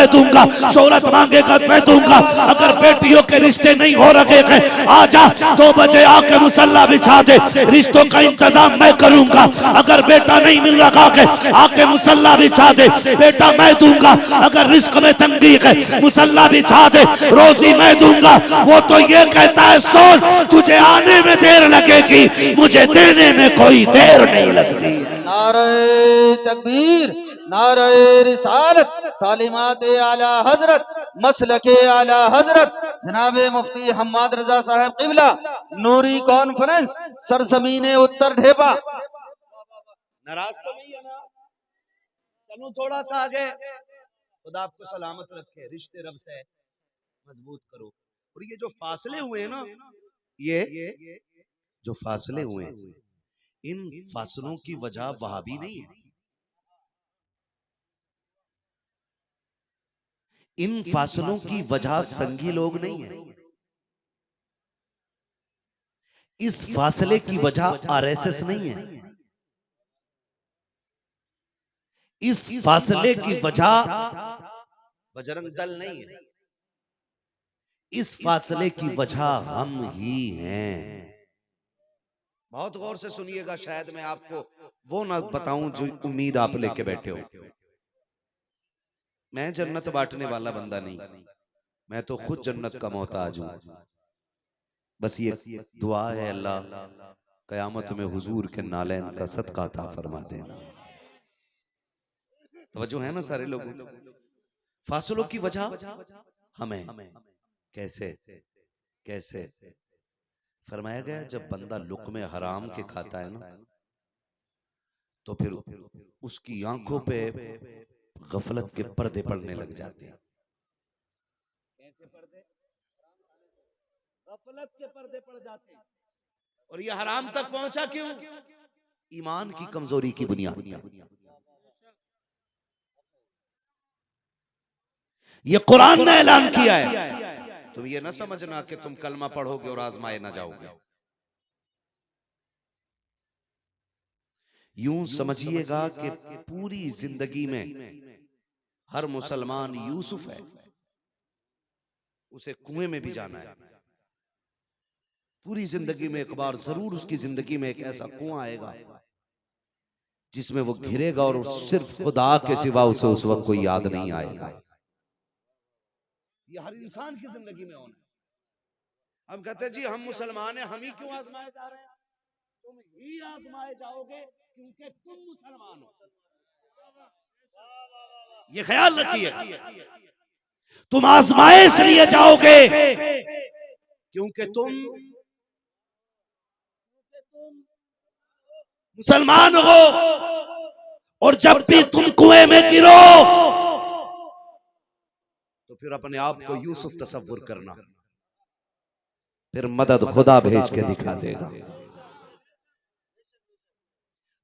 मैं दूंगा, शोहरत मांगेगा मैं दूंगा। अगर बेटियों के रिश्ते नहीं हो रखे हैं, आजा 2 बजे आके मुसल्ला बिछा दे, रिश्तों का इंतजाम मैं करूंगा। अगर बेटा नहीं मिल रखा है, आके मुसल्ला बिछा दे, बेटा मैं दूंगा। अगर रिस्क में तंगी है, मुसल्ला बिछा दे, रोजी मैं दूंगा। वो तो ये कहता है सोच, तुझे आने में देर लगेगी, मुझे देने में कोई देर नहीं लगती। नारे तकबीर, नारे रिसालत, तालीमात आला हजरत, मसलके आला हजरत जनाबे मुफ्ती हम्माद रजा साहब किबला, नूरी कॉन्फ्रेंस, सरजमीने उत्तर ढेपा। नाराज तो नहीं है ना? चलो थोड़ा सा आगे। खुदा आपको सलामत रखे, रिश्ते रब से मजबूत करो। और ये जो फासले हुए हैं ना, ये जो फासले हुए हैं, इन फासलों की वजह वहाबी नहीं है। इन फासलों की वजह संगी लोग नहीं है। इस फासले की वजह आरएसएस नहीं है। इस फासले की वजह बजरंग दल नहीं है। इस फासले की वजह हम ही हैं। बहुत गौर से सुनिएगा, शायद मैं आपको वो ना बताऊं जो उम्मीद आप लेके बैठे हो। मैं जन्नत बांटने वाला बंदा नहीं, मैं तो खुद जन्नत का मोहताज हूं। बस ये दुआ है, अल्लाह कयामत में हुजूर के नालैन का सदका अता फरमा देना। तवज्जो है ना सारे लोगों? फासलों की वजह हमें कैसे कैसे फरमाया गया, जब बंदा लुक़्मे हराम के खाता है ना, तो फिर उसकी आंखों पे गफलत के पर्दे पड़ने लग जाते हैं। कैसे पर्दे? गफलत के पर्दे पड़ जाते हैं। और ये हराम तक पहुंचा क्यों? ईमान की कमजोरी की बुनियाद पर। ये कुरान ने ऐलान किया है। तुम ये ना समझना कि तुम कलमा पढ़ोगे और आजमाए ना जाओगे। यूं समझिएगा कि पूरी जिंदगी में हर मुसलमान यूसुफ है, उसे कुएं में भी जाना है। पूरी जिंदगी में एक बार जरूर उसकी जिंदगी में एक ऐसा कुआं आएगा जिसमें वो घिरेगा और सिर्फ खुदा के सिवा उसे उस वक्त कोई याद नहीं आएगा। ये हर इंसान की जिंदगी में होना है। हम कहते हैं जी हम मुसलमान हैं, हम ही क्यों आजमाए जा रहे हैं? तुम ही आजमाए जाओगे क्योंकि तुम मुसलमान हो। ये ख्याल रखिए, तुम आजमाए इसलिए जाओगे क्योंकि तुम मुसलमान हो। और जब भी तुम कुएं में गिरो तो फिर अपने आप को यूसुफ तसव्वुर करना, फिर मदद खुदा भेज के दिखा देगा।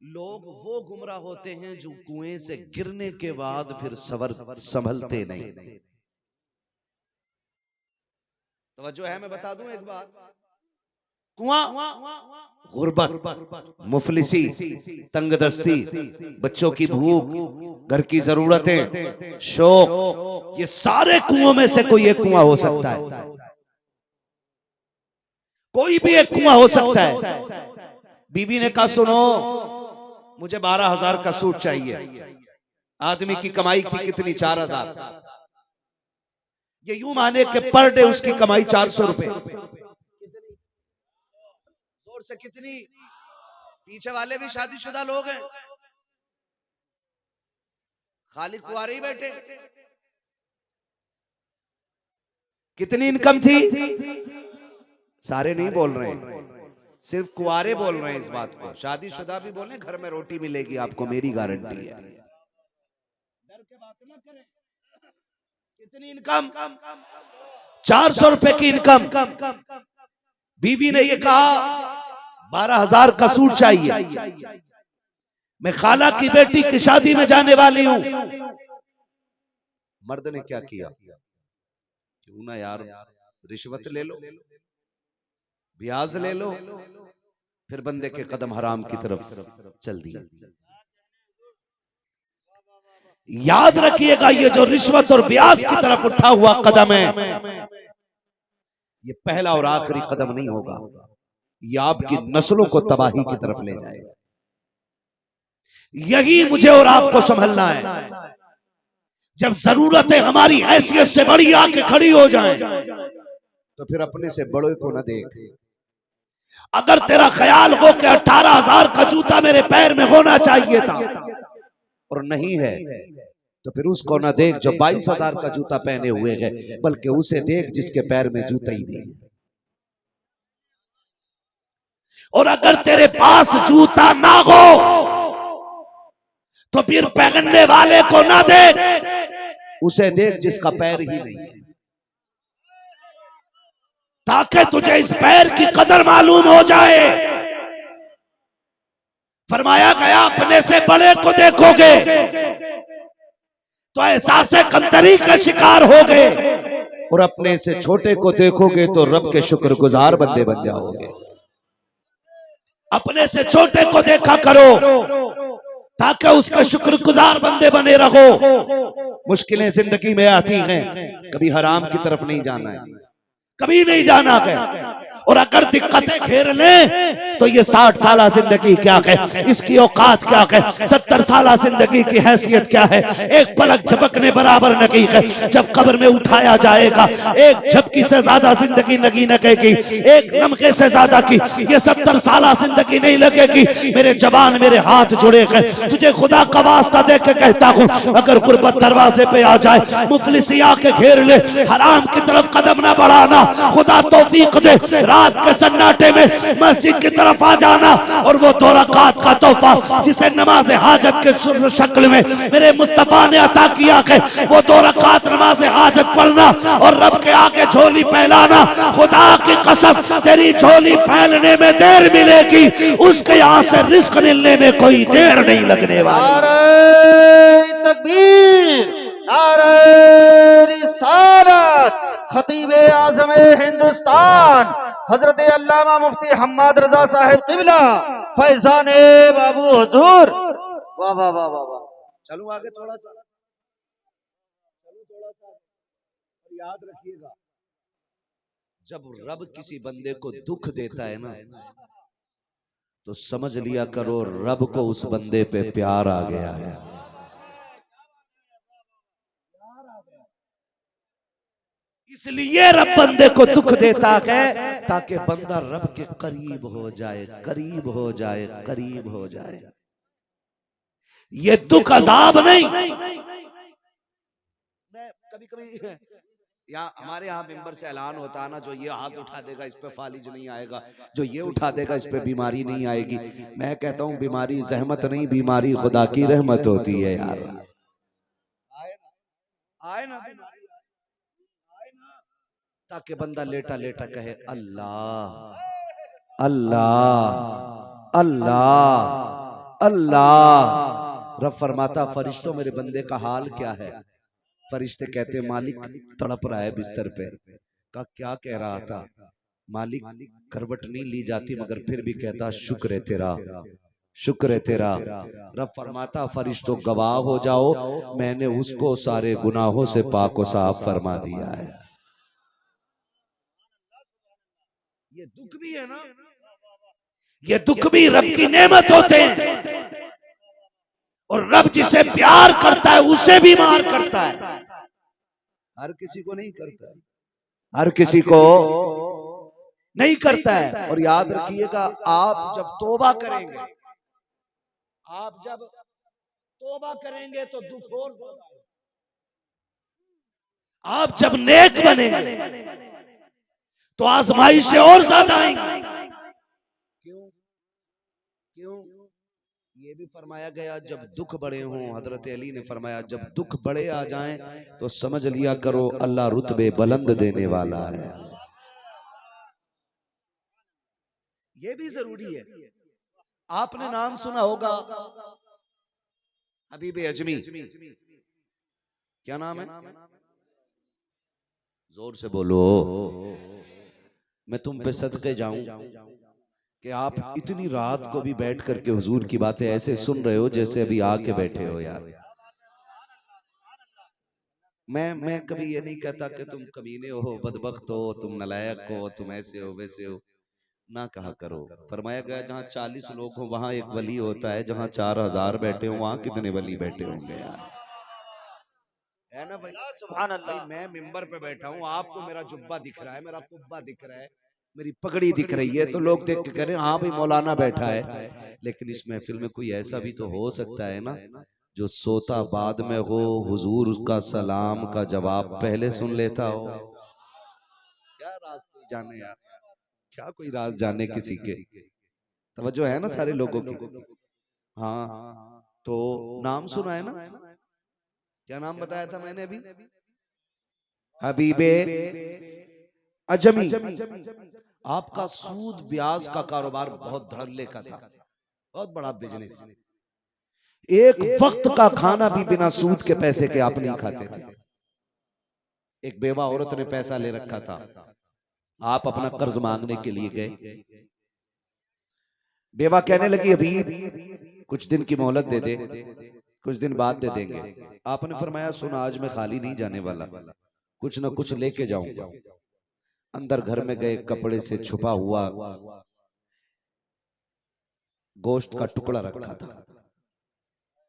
लोग वो गुमराह होते हैं जो कुएं से गिरने के बाद फिर संभलते नहीं। तवज्जो है? मैं बता दूं एक बात, कुआं गुर्बत, मुफलिसी, तंगदस्ती, बच्चों की भूख, घर की जरूरतें, शौक, ये सारे कुओं में से कोई एक कुआं हो सकता है। कोई भी एक कुआं हो सकता है। बीवी ने कहा सुनो मुझे 12,000 का सूट चाहिए। आदमी की कमाई थी कितनी? 4,000। ये यूं माने कि पर डे उसकी कमाई 400 रुपए। जोर से कितनी? पीछे वाले भी शादीशुदा लोग हैं, खाली कुंवारे ही बैठे। कितनी इनकम थी? सारे नहीं बोल रहे हैं, सिर्फ कुंवारे बोल रहे हैं इस बात को। शादीशुदा भी बोले घर में रोटी मिलेगी आपको, मेरी गारंटी है। डर के बात ना करें। कितनी इनकम? 400 रुपए की इनकम। बीवी ने ये कहा 12,000 का सूट चाहिए, मैं खाला की बेटी की शादी में जाने वाली हूं। मर्द ने क्या किया? क्यों ना यार रिश्वत ले लो, ब्याज ले लो, फिर बंदे के कदम हराम की तरफ चल दिए। याद रखिएगा, ये जो रिश्वत और ब्याज की तरफ उठा हुआ कदम है, ये पहला और आखिरी कदम नहीं होगा, ये आपकी नस्लों को तबाही की तरफ ले जाएगा। यही मुझे और आपको संभलना है। जब जरूरतें हमारी हैसियत से बड़ी आके खड़ी हो जाएं, तो फिर अपने से बड़े को न देख। अगर तेरा ख्याल हो कि 18,000 का जूता मेरे पैर में होना चाहिए था और नहीं है, तो फिर उसको न देख जो 22,000 का जूता पहने हुए है, बल्कि उसे देख जिसके पैर में जूता ही नहीं। और अगर तेरे पास जूता ना हो तो फिर पहनने वाले को ना देख, उसे देख जिसका पैर ही नहीं है, ताकि तुझे इस पैर की कदर मालूम हो जाए। फरमाया गया अपने से बड़े को देखोगे तो एहसास कमतरी का शिकार होगे, और अपने से छोटे को देखोगे तो रब के शुक्रगुजार बंदे बन जाओगे। अपने से छोटे को देखा करो ताकि उसका शुक्रगुजार बंदे बने रहो। मुश्किलें जिंदगी में आती हैं, कभी हराम की तरफ नहीं जाना है, कभी नहीं जाना है। और अगर दिक्कतें घेर ले तो ये 60 साल जिंदगी क्या है, इसकी औकात क्या है, 70 साल जिंदगी की हैसियत क्या है, एक पलक झपकने बराबर नहीं है। जब कब्र में उठाया जाएगा, एक झपकी से ज्यादा जिंदगी नहीं लगेगी, एक लम्हे से ज्यादा की ये 70 साल जिंदगी नहीं लगेगी। मेरे जवान, मेरे हाथ जुड़े हैं, तुझे खुदा का वास्ता दे के कहता हूँ, अगर गुर्बत दरवाजे पे आ जाए, मुफलिसी आके घेर ले, हराम की तरफ कदम ना बढ़ाना। खुदा तौफीक दे, रात के सन्नाटे में मस्जिद की तरफ आ जाना, और वो 2 रकात का तोहफा जिसे नमाज हाजत के शक्ल में मेरे मुस्तफा ने अता किया है, वो 2 रकात नमाज हाजत पढ़ना और रब के आगे झोली फैलाना। खुदा की कसम, तेरी झोली फैलने में देर मिलेगी, उसके यहाँ से रिस्क मिलने में कोई देर नहीं लगने वाली। नारे तकबीर, नारे रिसालत। खतीबे आज़म हिंदुस्तान हजरत अल्लामा मुफ्ती हम्माद रजा साहिब क़िबला फैज़ान बाबू हुजूर। वाह वाह वाह वाह वाह। चलूं आगे थोड़ा सा, और याद रखिएगा, जब रब किसी बंदे को दुख देता है ना, तो समझ लिया करो रब को उस बंदे पे प्यार आ गया है। इसलिए रब बंदे को दुख देता है ताकि बंदा रब के करीब हो जाए, करीब हो जाए, करीब हो जाए। ये दुख अजाब नहीं। कभी कभी यहाँ हमारे यहाँ मेंबर से ऐलान होता है ना, जो ये हाथ उठा देगा इस पे फालिज नहीं आएगा, जो ये उठा देगा इस पे बीमारी नहीं आएगी। मैं कहता हूँ बीमारी जहमत नहीं, बीमारी खुदा की रहमत होती है यार। आए ना ताकि बंदा लेटा लेटा कहे अल्लाह अल्लाह अल्लाह अल्लाह। रब फरमाता फरिश्तों मेरे बंदे का हाल क्या है? फरिश्ते कहते मालिक तड़प रहा है बिस्तर पे। का क्या कह रहा था? मालिक करवट नहीं ली जाती मगर फिर भी कहता शुक्र है तेरा, शुक्र है तेरा। रब फरमाता फरिश्तों गवाह हो जाओ, मैंने उसको सारे गुनाहों से पाक व साफ फरमा दिया है। ये दुख भी है ना, ये दुख भी रब की नेमत होते हैं। और रब जिसे प्यार करता है उसे भी मार करता है, हर किसी को नहीं करता, हर किसी को नहीं करता है। और याद रखिएगा आप जब तौबा करेंगे, आप जब तौबा करेंगे तो दुख और ज्यादा, आप जब नेक बनेंगे तो आजमाइशें और ज्यादा आएंगी। क्यों? क्यों? ये भी फरमाया गया जब दुख बड़े हों, हजरत अली ने फरमाया जब दुख बड़े आ जाएं तो समझ लिया करो अल्लाह रुतबे बुलंद देने वाला है। ये भी जरूरी है। आपने नाम सुना होगा हबीब अजमी, क्या नाम है? जोर से बोलो, मैं तुम पे सदके जाऊं कि आप इतनी रात को भी बैठ करके हुजूर की बातें ऐसे सुन रहे हो जैसे अभी आके बैठे हो यार। मैं कभी ये नहीं कहता कि तुम कमीने हो, बदबख्त हो, तुम नलायक हो, तुम ऐसे हो वैसे हो, ना कहा करो। फरमाया गया जहाँ 40 लोग हो वहां एक वली होता है, जहाँ 4000 बैठे हो वहां कितने वली बैठे होंगे यार, है ना भाई। सुभान भाई अल्लाह। मैं मिंबर पे बैठा हूँ, आपको मेरा जुब्बा दिख रहा है, मेरा कुब्बा दिख रहा है, मेरी पगड़ी दिख रही है, तो लोग देख के कह रहे हैं हाँ भाई मौलाना बैठा है। लेकिन इस महफिल में कोई ऐसा भी तो हो सकता है ना जो सोता बाद में हो, हुजूर का सलाम का जवाब पहले सुन लेता हो। क्या राज कोई जाने यार, क्या कोई राज जाने किसी के। तवज्जो है ना सारे लोगों की। हाँ तो नाम सुना है ना, क्या नाम बताया था मैंने अभी, हबीबे अजमी। आपका सूद ब्याज का कारोबार बहुत धड़ल्ले का था, बहुत बड़ा बिजनेस। एक वक्त का खाना भी बिना सूद के पैसे के आप नहीं खाते थे। एक बेवा औरत ने पैसा ले रखा था, आप अपना कर्ज मांगने के लिए गए, बेवा कहने लगी अभी कुछ दिन की मोहलत दे दे, कुछ दिन बाद दे देंगे। आपने फरमाया सुन आज मैं खाली नहीं जाने वाला, कुछ ना कुछ लेके जाऊंगा। अंदर घर में गए, कपड़े से छुपा हुआ गोश्त का टुकड़ा रखा था,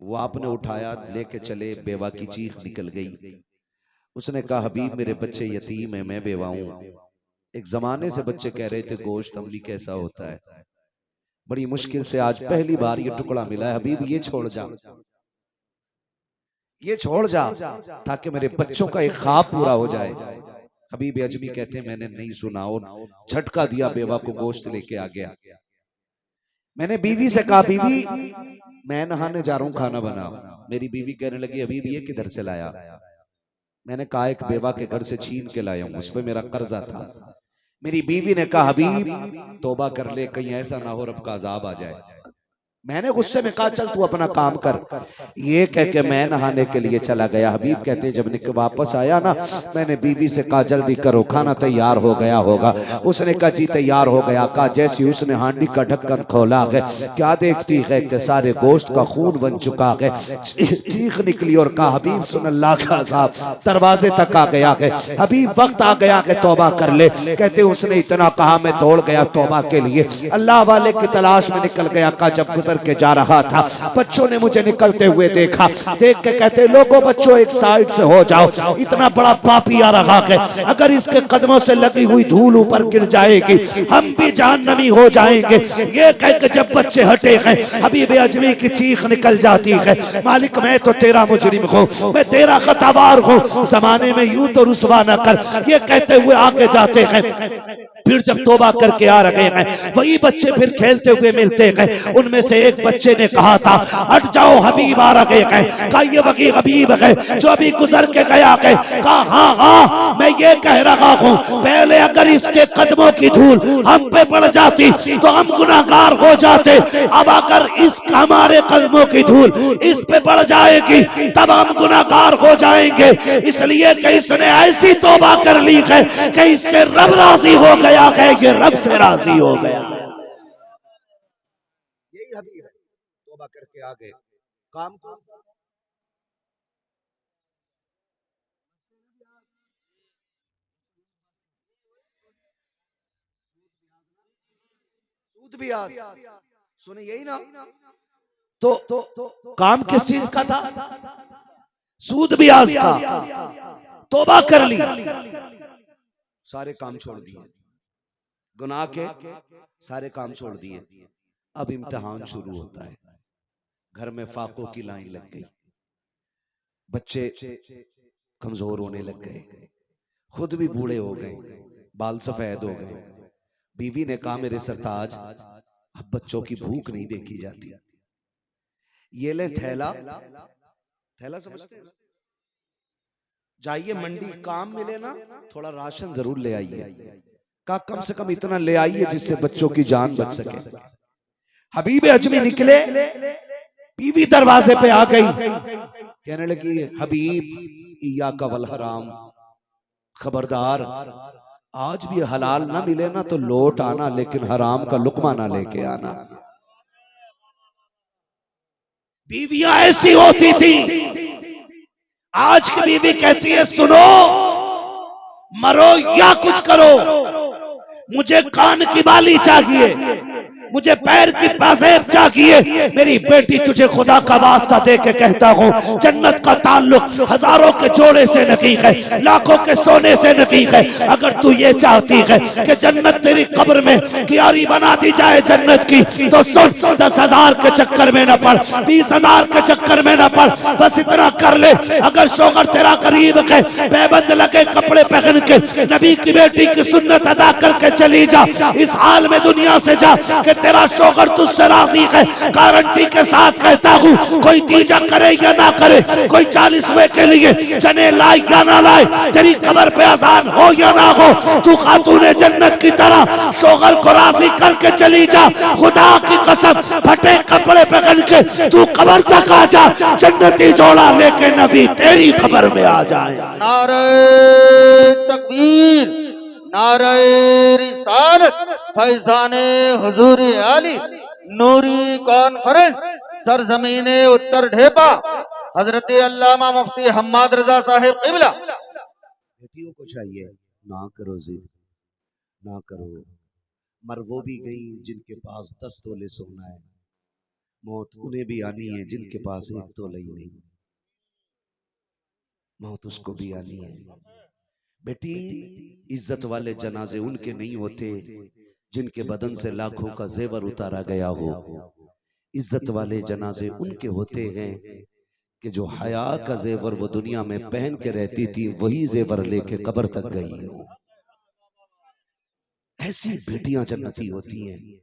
वो आपने उठाया लेके चले, बेवा की चीख निकल गई। उसने कहा हबीब मेरे बच्चे यतीम है, मैं बेवा हूं। एक जमाने से बच्चे कह रहे थे गोश्त अमली कैसा होता है, बड़ी मुश्किल से आज पहली बार ये टुकड़ा मिला है, हबीब ये छोड़ जा, ये छोड़ जा ताकि मेरे बच्चों का एक ख्वाब पूरा हो जाए। हबीब अजमी कहते हैं मैंने नहीं सुना और झटका दिया, बेवा को गोश्त लेके आ गया। मैंने बीवी से कहा बीवी मैं नहाने जा रहा हूं, खाना बनाओ। मेरी बीवी कहने लगी हबीब ये किधर से लाया। मैंने कहा एक बेवा के घर से छीन के लाया हूं, उस पर मेरा कर्जा था। मेरी बीवी ने कहा हबीब तौबा कर ले, कहीं ऐसा ना हो रब का अजाब आ जाए। मैंने गुस्से में कहा चल तू अपना काम कर। ये कह के मैं नहाने के लिए चला गया। हबीब कहते जब निकल वापस आया ना, मैंने बीवी से कहा जल्दी करो खाना तैयार हो गया होगा। उसने कहा जी तैयार हो गया। कहा जैसी उसने हांडी का ढक्कन खोला है, क्या देखती है कि सारे गोश्त का खून बन चुका है। चीख निकली और कहा हबीब सुन अल्लाह का अज़ाब, दरवाजे तक आ गया है हबीब, वक्त आ गया है तौबा कर ले। कहते उसने इतना कहा मैं दौड़ गया तौबा के लिए, अल्लाह वाले की तलाश में निकल गया। कहा जब गुजर के जा रहा था बच्चों ने मुझे निकलते हुए देखा, देख के कहते लोगों बच्चों एक साइड से हो जाओ, इतना बड़ा पापी आ रहा है, अगर इसके कदमों से लगी हुई धूल ऊपर गिर जाएगी हम भी जहन्नमी हो जाएंगे। ये कह के जब बच्चे हटे हैं हबीब अजमी की चीख निकल जाती है, मालिक मैं तो तेरा मुजरिम हूँ, मैं तेरा खतावार हूँ, जमाने में यूं तो रुसवा न कर। ये कहते हुए आगे जाते हैं। फिर जब तौबा करके आ रहे हैं वही बच्चे फिर खेलते हुए मिलते हैं। उनमें से एक बच्चे ने कहा था हट जाओ हबीब आ रहे हैं। कहा ये वही हबीब है जो अभी गुजर के गया है। कहा हाँ हाँ मैं ये कह रहा हूँ पहले अगर इसके कदमों की धूल हम पे पड़ जाती तो हम गुनाहगार हो जाते, अब अगर इस हमारे कदमों की धूल इस पे पड़ जाएगी तब हम गुनाहगार हो जाएंगे। इसलिए कि इसने ऐसी तौबा कर ली है कि इससे रब राजी हो गया है, ये रब से राजी हो गया। यही हबीब है, तौबा करके आ गए। काम कौन सा, सूद ब्याज सुने यही ना। तो काम किस चीज का था, सूद ब्याज का। तौबा कर ली, सारे काम छोड़ दिए, गुनाह के सारे काम छोड़ दिए। अब इम्तिहान शुरू होता है, घर में फाकों की लाइन लग गई, बच्चे कमजोर होने लग गए, खुद भी बूढ़े हो गए, बाल सफेद हो गए। बीवी ने कहा मेरे सरताज अब बच्चों की भूख नहीं देखी जाती, ये ले थैला, थैला समझते हैं, जाइए मंडी काम मिले ना थोड़ा राशन जरूर ले आइए। का कम से कम इतना ले आइए जिससे बच्चों की जान बच सके। हबीब अजमी निकले, बीवी दरवाजे पे आ गई, कहने लगी हबीब इया का वल हराम, खबरदार आज भी हलाल ना मिले ना तो लौट आना, लेकिन हराम का लुकमा ना लेके आना। बीवियां ऐसी होती थी आज की बीवी कहती है सुनो, मरो या कुछ करो, मुझे कान की बाली चाहिए, मुझे पैर की पाजेब चाहिए। मेरी बेटी तुझे खुदा का वास्ता दे के कहता हूँ, जन्नत का ताल्लुक हजारों के जोड़े से नहीं है, लाखों के सोने से नहीं है। अगर तू ये चाहती है कि जन्नत तेरी कब्र में क्यारी बना दी जाए जन्नत की, तो सुन, 10,000 के चक्कर में न पड़, 20,000 के चक्कर में न पड़, बस इतना कर ले। अगर शोहर तेरा करीब है, पैबंद लगे कपड़े पहन के नबी की बेटी की सुन्नत अदा करके चली जा। इस हाल में दुनिया से जा कि तेरा शोहर तुझसे राजी है। गारंटी के साथ कहता हूँ, कोई तीजा करे या ना करे, कोई 40वें के लिए जने लाए या ना लाए, तेरी कब्र पे आसान हो या ना हो, तू खातूने जन्नत की तरह शोहर को राजी करके चली जा। खुदा की कसम, फटे कपड़े पहन के तू कब्र तक आ जा, जन्नती जोड़ा लेके नबी तेरी कब्र में आ जाए। नारे तकबीर, नारे रिसालत, फैजाने हुजूर आली, नूरी कॉन्फ्रेंस, सरजमीने उत्तर ढेपा, हजरत अल्लामा मुफ्ती हम्माद रजा साहिब क़िबला। बेटियों को चाहिए ना करो जिद, ना करो, मर वो भी गई जिनके पास 10 तोले सोना है, मौत उन्हें भी आनी है जिनके पास 1 तोला ही नहीं, मौत उसको भी आनी है। बेटी, इज्जत वाले जनाजे उनके नहीं होते जिनके बदन से लाखों का जेवर उतारा गया हो। इज्जत वाले जनाजे उनके होते हैं कि जो हया का जेवर वो दुनिया में पहन के रहती थी, वही जेवर लेके कब्र तक गई हो। ऐसी बेटियां जन्नती होती हैं,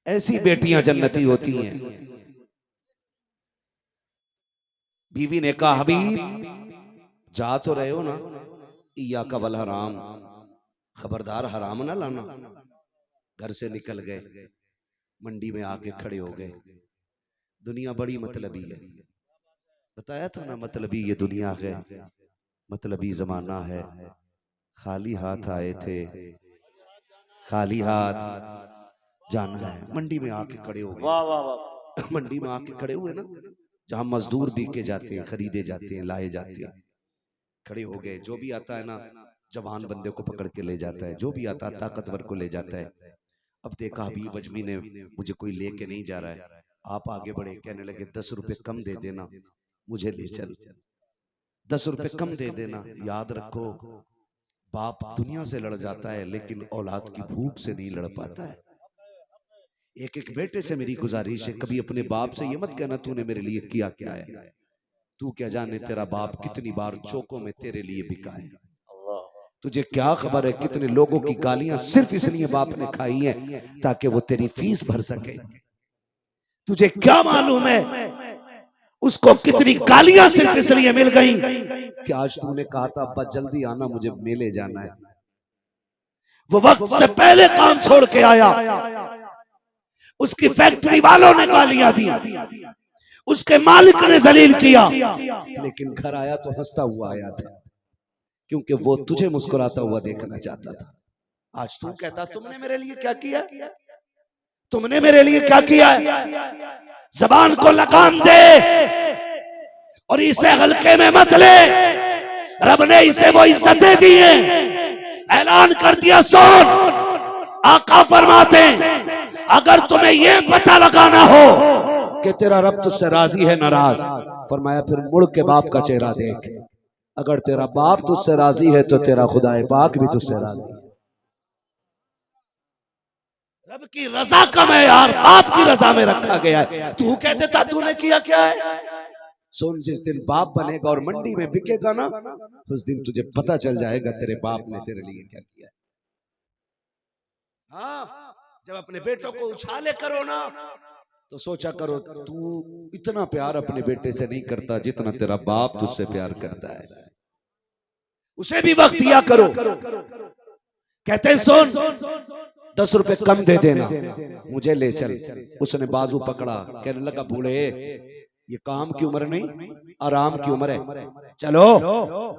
ऐसी बेटियां जन्नती होती हैं। बीवी ने कहा, हबीब जा तो रहे हो ना, इया का वल हराम, खबरदार हराम ना लाना। घर से निकल गए, मंडी में आके खड़े हो गए। दुनिया बड़ी मतलबी है, बताया था ना, मतलबी ये दुनिया है, मतलबी जमाना है। खाली हाथ आए थे, खाली हाथ जाना है। मंडी में आके खड़े हो गए। वाह वाह वाह। मंडी में आके खड़े हुए ना, जहां मजदूर बीके जाते हैं, खरीदे जाते हैं, लाए जाते हैं, खड़े हो गए। जो भी आता है ना, जवान बंदे को पकड़ के ले जाता है, जो भी आता है ताकतवर को ले जाता है। अब देखा हबीब अजमी ने मुझे कोई लेके नहीं जा रहा है, आप आगे बढ़े, कहने लगे 10 रुपए कम दे देना, मुझे ले चल, 10 रुपए कम दे देना। याद रखो, बाप दुनिया से लड़ जाता है लेकिन औलाद की भूख से नहीं लड़ पाता है। एक एक बेटे से मेरी गुजारिश है, कभी अपने बाप से ये मत कहना तूने मेरे लिए किया क्या है, तू क्या जाने तेरा बाप कितनी बार चौकों में तेरे लिए बिका है। तुझे क्या खबर है कितने लोगों की गालियां सिर्फ इसलिए बाप ने खाई है ताकि वो तेरी फीस भर सके। तुझे क्या मालूम है उसको कितनी गालियां सिर्फ इसलिए मिल गई कि आज तूने कहा था अब्बा जल्दी आना, मुझे मेले जाना है। वो वक्त से पहले काम छोड़ के आया, उसकी फैक्ट्री वालों ने गालियां दी, उसके मालिक ने जलील किया, लेकिन घर आया तो हंसता हुआ आया था, क्योंकि वो तुझे मुस्कुराता हुआ देखना चाहता था। आज तू कहता तुमने मेरे लिए क्या किया, तुमने मेरे लिए क्या किया है। जबान को लगाम दे और इसे हल्के में मत ले। रब ने इसे वो इज्जतें दी हैं, ऐलान कर दिया। सुन, आका फरमाते अगर तुम्हें ये पता लगाना हो कि तेरा रब तुझसे राजी है नाराज, फरमाया फिर मुड़ के बाप का चेहरा देख। अगर तेरा बाप तुझसे राजी है तो तेरा खुदाए पाक भी तुझसे राजी है। रब की रजा का मेयार बाप की रजा में रखा गया है। तू कहते था तूने किया क्या है। सुन, जिस दिन बाप बनेगा और मंडी में बिकेगा ना, उस दिन तुझे पता चल जाएगा तेरे बाप ने तेरे लिए क्या किया है। हाँ, जब अपने बेटों को उछाले करो ना तो सोचा करो तू इतना प्यार अपने बेटे से नहीं करता जितना तेरा बाप तुझसे प्यार करता है। उसे भी वक्त दिया करो। कहते हैं सुन, 10 रुपए कम दे देना, मुझे ले चल। उसने बाजू पकड़ा, कहने लगा बूढ़े ये काम की उम्र नहीं, आराम की उम्र है, चलो।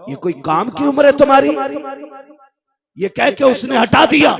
ये कोई काम की उम्र है तुम्हारी। ये कह के उसने हटा दिया।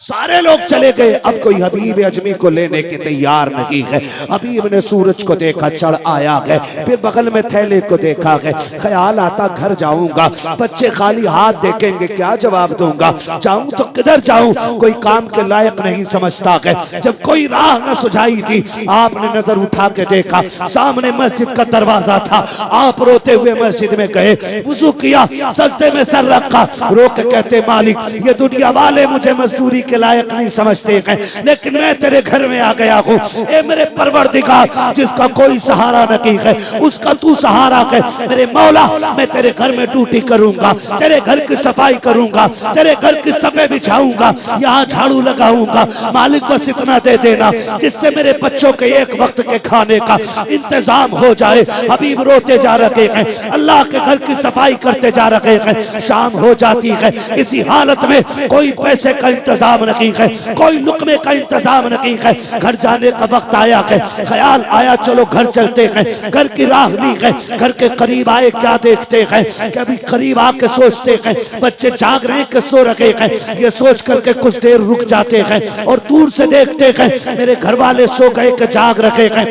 सारे लोग चले गए। अब कोई हबीब अजमी को लेने के तैयार नहीं है। हबीब ने सूरज को देखा, चढ़ आया है। फिर बगल में थैले को देखा है। ख्याल आता घर जाऊंगा, बच्चे खाली हाथ देखेंगे, क्या जवाब दूंगा, जाऊं तो किधर जाऊं, कोई काम के लायक नहीं समझता है। जब कोई राह न सुझाई थी, आपने नजर उठा के देखा, सामने मस्जिद का दरवाजा था। आप रोते हुए मस्जिद में गए, वुजू किया, सजदे में सर रखा, रो के कहते मालिक ये दुनिया वाले मुझे मजदूरी के लायक नहीं समझते हैं, लेकिन मैं तेरे घर में आ गया हूँ। ए मेरे परवरदिगार जिसका कोई सहारा नहीं है, उसका तू सहारा है। मेरे मौला मैं तेरे घर में ड्यूटी करूंगा, तेरे घर की सफाई करूंगा, तेरे घर की सफे बिछाऊंगा, यहाँ झाड़ू लगाऊंगा। मालिक बस इतना दे देना जिससे मेरे बच्चों के एक वक्त के खाने का इंतजाम हो जाए। हबीब रोते जा रहे हैं, अल्लाह के घर की सफाई करते जा रहे हैं। शाम हो जाती है, इसी हालत में कोई पैसे का इंतजाम नहीं है, कोई लुकमे का इंतजाम नहीं है। घर जाने का वक्त आया है, ख्याल आया चलो घर चलते हैं। घर की राह नहीं है, घर के करीब आए क्या देखते हैं, कभी करीब आके सोचते हैं बच्चे जाग रहे हैं कि सो रहे हैं। ये सोच करके कुछ देर रुक जाते हैं और दूर से देखते हैं मेरे घर वाले सो गए कि जाग रखे हैं।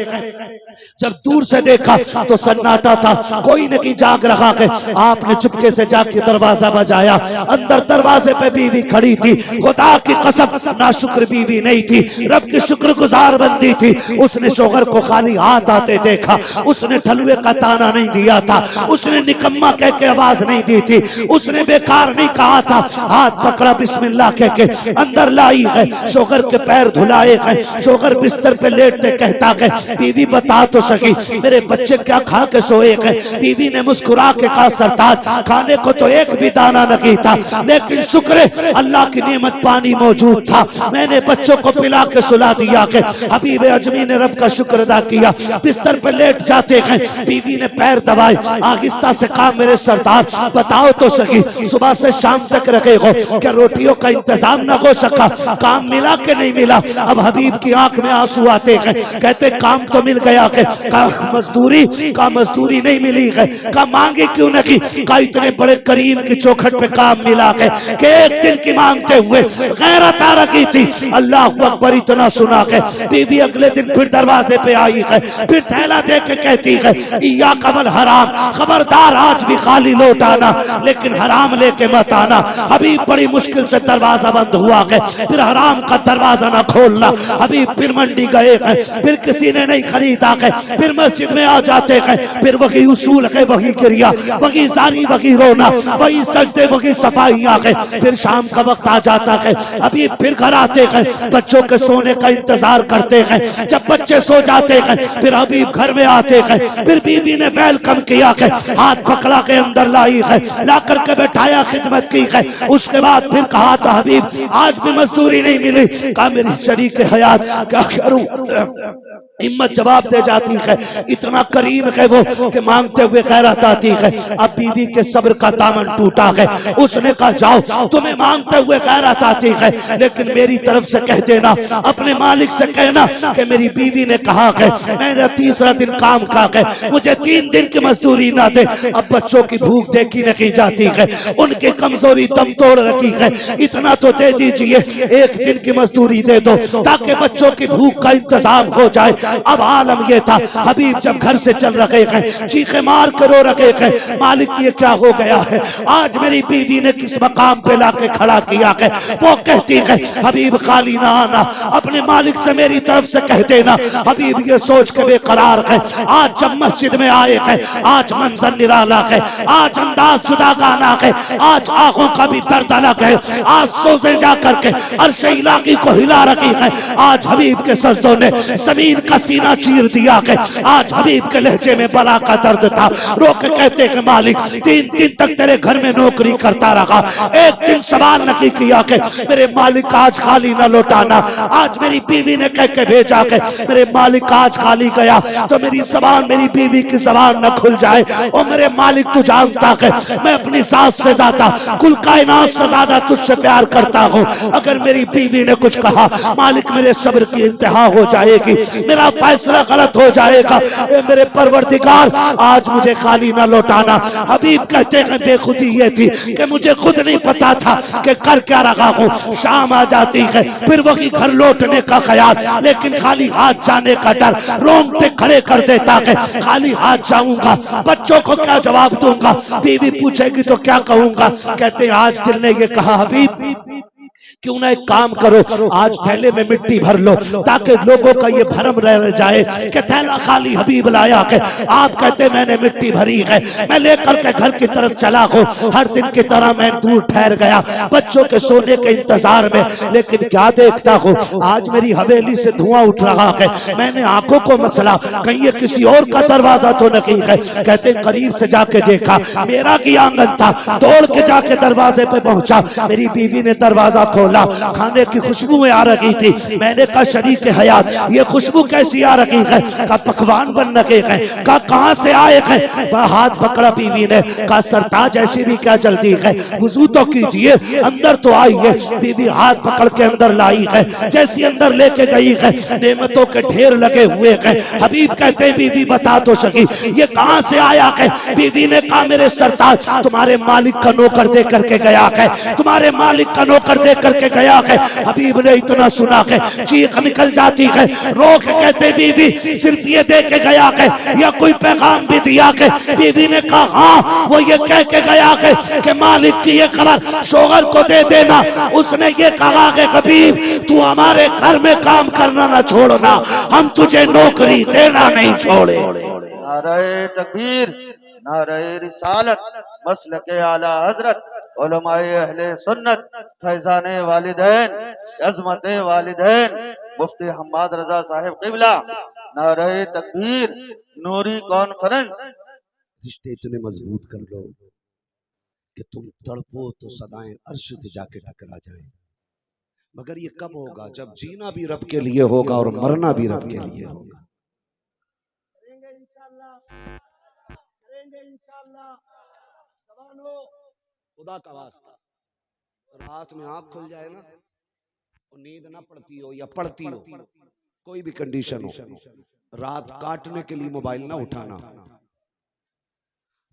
जब दूर से देखा तो सन्नाटा था, कोई नहीं जाग रहा है। आपने चुपके से जाके दरवाजा बजाया, अंदर दरवाजे पे बीवी खड़ी थी। खुदा की कसम नाशुक्र बीवी नहीं थी, रब की शुक्रगुजार बंदी थी। उसने शोहर को खाली हाथ आते देखा, उसने ठलुए का ताना नहीं दिया था, उसने निकम्मा कह के आवाज नहीं दी थी, उसने बेकार नहीं कहा था। हाथ पकड़ा, बिस्मिल्लाह कह के अंदर लाई है। शोहर के पैर धुलाए हैं, शोहर बिस्तर पे लेटते कहता है बीवी बता तो सकी मेरे बच्चे क्या खा के सोए हैं। बीवी ने मुस्कुरा के कहा सरताज खाने को तो एक भी दाना नहीं था, लेकिन शुक्र है अल्लाह की नेमत पानी मौजूद था, मैंने बच्चों को पिला के सुला दिया के। हबीब अजमी ने रब का शुक्र अदा किया। बिस्तर पे लेट जाते हैं, बीवी ने पैर दबाए, आहिस्ता से कहा मेरे सरदार बताओ तो सही सुबह से शाम तक रखे हो, क्या रोटियों का इंतजाम न हो सका, काम मिला के नहीं मिला। अब हबीब की आंख में आंसू आते हैं, कहते काम तो मिल गया है, का मजदूरी नहीं मिली है, का मांगे क्यों नहीं, का इतने बड़े करीम की चौखट पे काम मिला है कि एक दिन की मांगते हुए गैरत आ रखी थी। अल्लाह अकबर इतना सुना है। बीवी अगले दिन फिर दरवाजे पे आई है, फिर थैला दे के कहती है या कमल हराम, खबरदार आज भी खाली लौट आना, लेकिन हराम लेके मत आना। हबीब बड़ी मुश्किल से दरवाजा बंद हुआ है, फिर हराम का दरवाजा ना खोलना। हबीब फिर मंडी गए हैं, फिर किसी ने नहीं खरीदा है, फिर मस्जिद में आ जाते हैं, फिर वही उसूल है, वही क्रिया, वही जारी, वही रोना, वही सजदे, वही सफाइयां है। फिर शाम का वक्त आ जाता है, अभी फिर घर आते हैं, बच्चों के सोने का इंतजार करते हैं। जब बच्चे सो जाते हैं फिर हबीब घर में आते हैं, फिर बीवी ने वेलकम किया है, हाथ पकड़ा के अंदर लाई है, ला करके बैठाया, खिदमत की है। उसके बाद फिर कहा था हबीब आज भी मजदूरी नहीं मिली, कहा मेरी शरीक हयात क्या करूं। हिम्मत जवाब दे जाती है, इतना करीम है वो कि मांगते हुए खैरात आती है। अब बीवी के सब्र का दामन टूटा है, उसने कहा जाओ तुम्हें मांगते हुए खैरात आती है, लेकिन मेरी तरफ से कह देना, अपने मालिक से कहना कि मेरी बीवी ने कहा है मेरा तीसरा दिन काम का है, मुझे 3 दिन की मजदूरी ना दे। अब बच्चों की भूख देखी नहीं जाती है, उनकी कमजोरी दम तोड़ रखी है, इतना तो दे दीजिए, 1 दिन की मजदूरी दे दो ताकि बच्चों की भूख का इंतजाम हो जाए। अब आलम ये था, हबीब जब घर से चल रहे हैं, चीखे मार कर रो रहे हैं, मालिक ये क्या हो गया है, आज मेरी बीवी ने किस मकाम पे लाके खड़ा किया है। वो कहती है हबीब खाली ना आना, अपने मालिक से मेरी तरफ से कह देना। हबीब ये सोच के बेकरार है, आज जब मस्जिद में आए हैं, आज मंजर निराला है, आज अंदाज जुदा गाना है, आज आंखों का भी दर्द अलग है, आज सोचे जा करके अर्श इलाकी को हिला रखी है। आज हबीब के सजदों ने जमीन का सीना चीर दिया है, आज हबीब के लहजे में बला का दर्द था। रोक कहते हैं मालिक 3 दिन तक तेरे घर में नौकरी करता रहा, एक दिन सवाल नहीं किया कि मेरे मालिक आज खाली न लौटाना। आज मेरी बीवी ने कह के भेजा कि मेरे मालिक आज खाली गया तो मेरी जबान, मेरी बीवी की जबान न खुल जाए। और मेरे मालिक तू जानता है मैं अपनी सास से ज्यादा, कुल कायनात से ज्यादा तुझसे प्यार करता हूँ। अगर मेरी बीवी ने कुछ कहा मालिक मेरे सब्र की इंतहा हो जाएगी, मेरा मेरा फैसला गलत हो जाएगा। ए मेरे परवरदिगार, आज मुझे खाली ना लौटाना। हबीब कहते हैं बेखुदी ये थी कि मुझे खुद नहीं पता था कि कर क्या रहा हूँ। शाम आ जाती है, फिर वही घर लौटने का ख्याल, लेकिन खाली हाथ जाने का डर रोंगटे खड़े कर देता है। खाली हाथ जाऊंगा, बच्चों को क्या जवाब दूंगा, बीवी पूछेगी तो क्या कहूंगा। कहते हैं आज दिल ने ये कहा, हबीब क्यों ना एक काम करो, आज थैले में मिट्टी भर लो ताकि लोगों का ये भरम रह जाए कि थैला खाली हबीब लाया है। आप कहते मैंने मिट्टी भरी है, मैं लेकर के घर की तरफ चला हूँ। हर दिन की तरह मैं दूर ठहर गया बच्चों के सोने के इंतजार में, लेकिन क्या देखता हूँ, आज मेरी हवेली से धुआं उठ रहा है। मैंने आंखों को मसला, कहीं ये किसी और का दरवाजा तो नहीं है। कहते करीब से जाके देखा, मेरा की आंगन था। दौड़ के जाके दरवाजे पे पहुंचा, मेरी बीवी ने दरवाजा खोला, खाने की खुशबू आ रही थी। मैंने कहा शरीक हयात, ये खुशबू कैसी आ रही है? कहा पकवान बन रहे हैं। कहा कहां से आए हैं? हाथ पकड़ा बीवी ने, कहा सरताज ऐसी भी क्या जल्दी है, वुजू तो कीजिए, अंदर तो आइए। बीवी हाथ पकड़ के अंदर लाई है, जैसी अंदर लेके गई है, नेमतों के ढेर लगे हुए हैं। हबीब कहते बीवी बता तो सकी ये कहां से आया है? बीवी ने कहा मेरे सरताज तुम्हारे मालिक का नौकर दे करके गया है, तुम्हारे मालिक का नौकर दे करके गया है। हबीब ने इतना सुना है, चीख निकल जाती है, रो के कहते बीवी सिर्फ ये दे के गया है या कोई पैगाम भी दिया है? बीवी ने कहा हाँ, वो ये कह के गया है कि मालिक की ये खबर शोहर को दे देना। उसने ये कहा है हबीब तू हमारे घर में काम करना ना छोड़ना, हम तुझे नौकरी देना नहीं छोड़े। नारे तकबीर, नारे रिसालत, मसलके आला हजरत, उलमाए अहले सुन्नत, फैजाने वालिदैन, अजमत वालिदैन, मुफ्ती हम्माद रजा साहिब किबला। नारे तकबीर, नूरी कॉन्फ्रेंस। रिश्ते इतने मजबूत कर लो कि तुम तड़पो तो सदाएं अर्श से जाके टकरा जाए। मगर ये कब होगा? जब जीना भी रब के लिए होगा और मरना भी रब के लिए होगा। खुदा का वास्ता, रात में आंख खुल जाए ना, नींद ना पड़ती हो या पड़ती हो, कोई भी कंडीशन हो, रात काटने के लिए मोबाइल ना उठाना।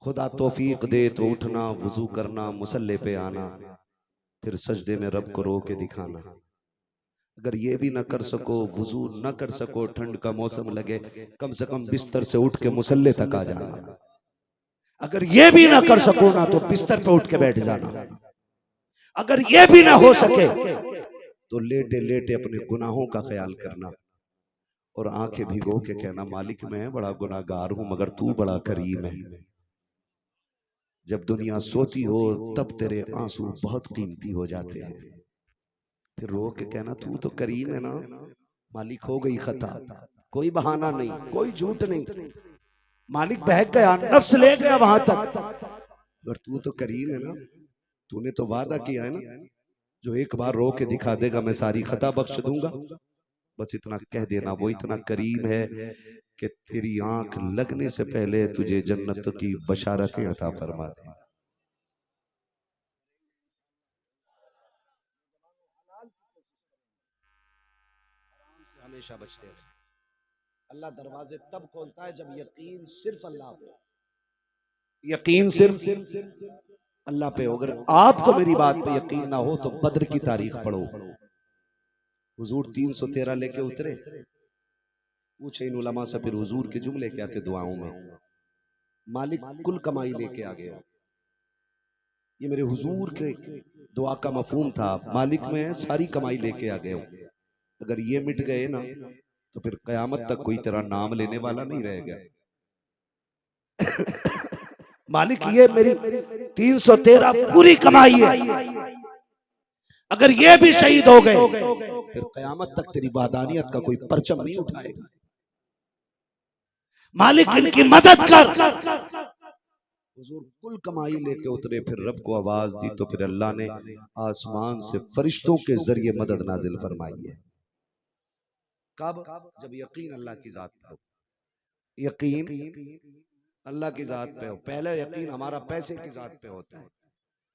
खुदा तौफीक दे तो उठना, वुजू करना, मुसल्ले पे आना, फिर सजदे में रब को रो के दिखाना। अगर ये भी ना कर सको, वुजू ना कर सको, ठंड का मौसम लगे, कम से कम बिस्तर से उठ के मुसल्ले तक आ जाना। अगर ये भी ना कर सको ना तो बिस्तर पे उठ के बैठ जाना। अगर ये भी ना हो सके तो लेटे लेटे अपने गुनाहों का ख्याल करना और आंखें भिगो के कहना मालिक मैं बड़ा गुनाहगार हूं मगर तू बड़ा करीम है। जब दुनिया सोती हो तब तेरे आंसू बहुत कीमती हो जाते हैं, फिर रो के कहना तू तो करीम है ना मालिक, हो गई खता, कोई बहाना नहीं, कोई झूठ नहीं, मालिक बहक गया, नफ्स ले गया वहां तक, पर तू तो करीम है ना, तूने तो वादा किया है ना, जो एक बार रो के दिखा देगा मैं सारी खता बख्श दूंगा। बस इतना कह देना, वो इतना करीम है कि तेरी आंख लगने से पहले तुझे जन्नत की बशारतें अता फरमा देगा। हमेशा बचते रहे। अल्लाह दरवाजे तब खोलता है जब यकीन सिर्फ अल्लाह पे, यकीन सिर्फ अल्लाह पे हो। अगर आपको मेरी बात पे यकीन ना हो तो बद्र की तारीख पढ़ो। हुजूर 313 लेके उतरे, पूछे इन उलमा से फिर हुजूर के जुमले क्या थे दुआओं में? मालिक कुल कमाई लेके आ गया। ये मेरे हुजूर के दुआ का मफहूम था, मालिक में सारी कमाई लेके आ गए। अगर ये मिट गए ना तो फिर कयामत तक कोई तेरा नाम लेने वाला नहीं रह गया। मालिक ये मेरी 313 पूरी कमाई है, अगर ये भी शहीद हो गए फिर कयामत तक तेरी वादानियत का कोई परचम नहीं उठाएगा। मालिक इनकी मदद कर। हुजूर कुल कमाई लेके उतरे, फिर रब को आवाज दी तो फिर अल्लाह ने आसमान से फरिश्तों के जरिए मदद नाजिल फरमाई है। कब? जब यकीन अल्लाह की जात पे हो। यकीन अल्लाह की जात पे हो। पहले यकीन हमारा पैसे की जात पे होता है,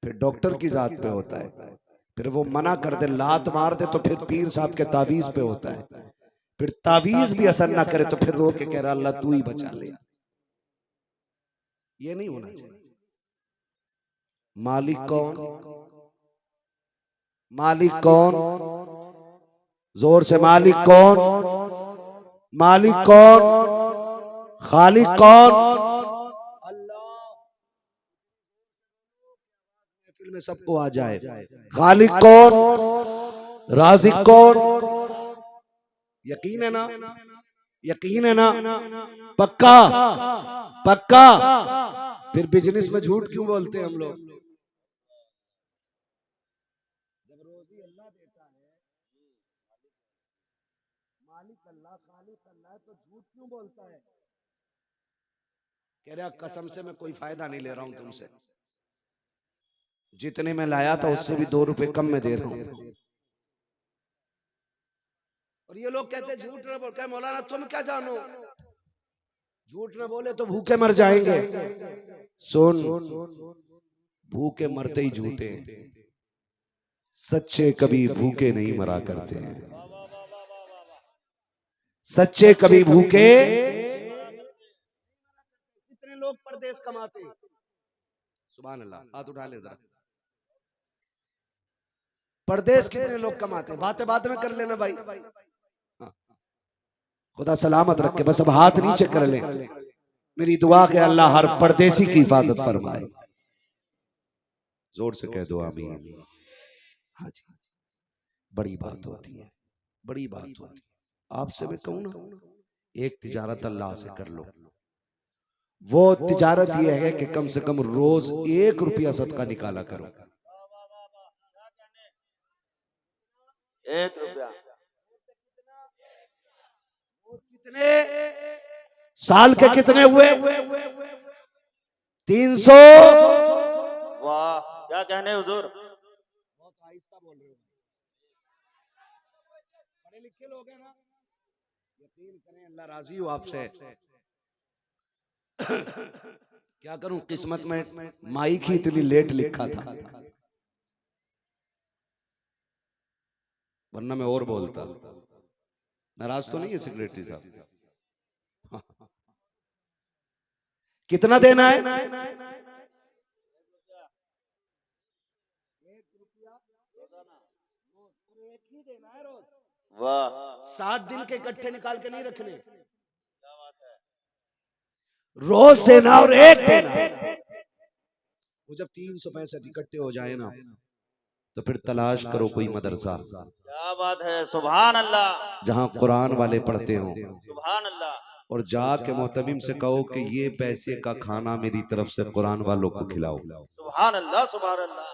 फिर डॉक्टर की जात पे होता है, फिर वो मना कर दे लात मार दे तो फिर पीर साहब के तावीज पे होता है, फिर तावीज भी असर ना करे तो फिर रो के कह रहा अल्लाह तू ही बचा ले। ये नहीं होना चाहिए। मालिक कौन? मालिक कौन? जोर से मालिक कौन? मालिक कौन? खालिक कौन? अल्लाह। महफिल में सबको आ जाए। खालिक कौन? राज़िक कौन? यकीन है ना? यकीन है ना? पक्का? पक्का? फिर बिजनेस में झूठ क्यों बोलते हैं हम लोग? जब रोजी अल्लाह देता है, मालिक अल्लाह, खालिक अल्लाह, तो झूठ क्यों बोलता है? कह रहा कसम से मैं कोई फायदा नहीं ले रहा हूं तुमसे, जितने में लाया था उससे भी 2 रुपए कम में दे रहा हूं। और ये लोग कहते झूठ न बोल। क्या मौलाना तुम क्या जानो, झूठ न बोले तो भूखे मर जाएंगे। सुन, भूखे मरते ही झूठे, सच्चे कभी भूखे नहीं मरा करते हैं। सच्चे कभी भूखे। कितने लोग परदेश कमाते हैं? सुभान अल्लाह, हाथ उठा ले जरा। परदेश कितने लोग कमाते हैं? बातें बाद में कर लेना भाई, खुदा सलामत रखे। बस अब हाथ नीचे कर ले। मेरी दुआ के अल्लाह हर परदेसी की हिफाजत फरमाए। जोर से कह दो आमीन। हाँ जी, बड़ी बात होती है, बड़ी बात होती है। आपसे मैं कहूं ना, एक तिजारत अल्लाह से कर लो। वो तिजारत ये है कि कम से कम रोज 1 रुपया सदका निकाला करो। 1 रुपया कितने साल के कितने हुए? 300। वाह, क्या कहने हुजूर। बहुत आहिस्ता बोल रहे हो। पढ़े लिखे लोग हैं ना, यकीन करें अल्लाह राजी हो आपसे। क्या करूं, किस्मत में माइक ही इतनी लेट लिखा था, वरना मैं और बोलता। नाराज तो नहीं है सेक्रेटरी साहब? कितना देना है? 1 रुपया एक ही देना है रोज। वाह, 7 दिन के इकट्ठे निकाल के नहीं रखने, रोज देना और एक देना। वो जब 365 इकट्ठे हो जाए ना, तो फिर तलाश करो कोई मदरसा, क्या बात है, सुभान अल्लाह, जहां कुरान वाले पढ़ते हो, सुभान अल्लाह। और जाके मोहतमिम से कहो कि ये पैसे का खाना मेरी तरफ से कुरान वालों को खिलाओ। सुभान अल्लाह, सुभान अल्लाह।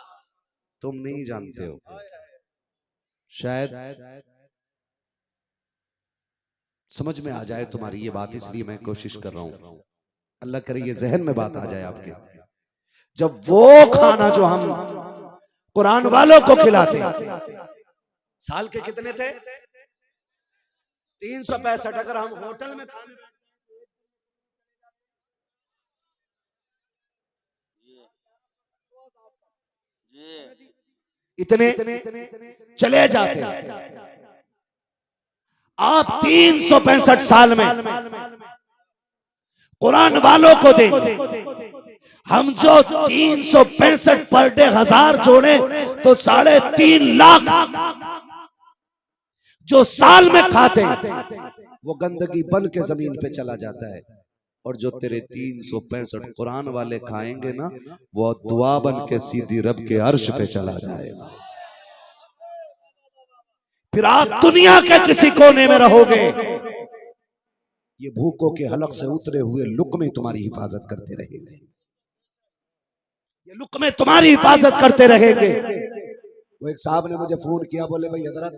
तुम नहीं जानते हो, शायद समझ में आ जाए तुम्हारी ये बात, इसलिए मैं कोशिश कर रहा हूं। अल्लाह करे ये जहन में बात आ जाए आपके। जब वो खाना जो हम कुरान वालों को खिलाते, साल के कितने थे? 365। अगर हम होटल में खाने इतने चले जाते, आप 365 साल में कुरान वालों को देंगे। हम जो 365 पर डे 1000 जोड़े तो 3.5 लाख जो साल में खाते हैं, वो गंदगी बन के जमीन पे चला जाता है। और जो तेरे 365 कुरान वाले खाएंगे ना, वो दुआ बन के सीधी रब के अर्श पे चला जाएगा। फिर आप दुनिया के किसी कोने में रहोगे, ये भूखों के हलक से उतरे हुए लुक्मे तुम्हारी हिफाजत करते रहेंगे, ये लुक्मे तुम्हारी हिफाजत करते रहेंगे। वो एक साहब ने मुझे फोन किया, बोले भाई हजरत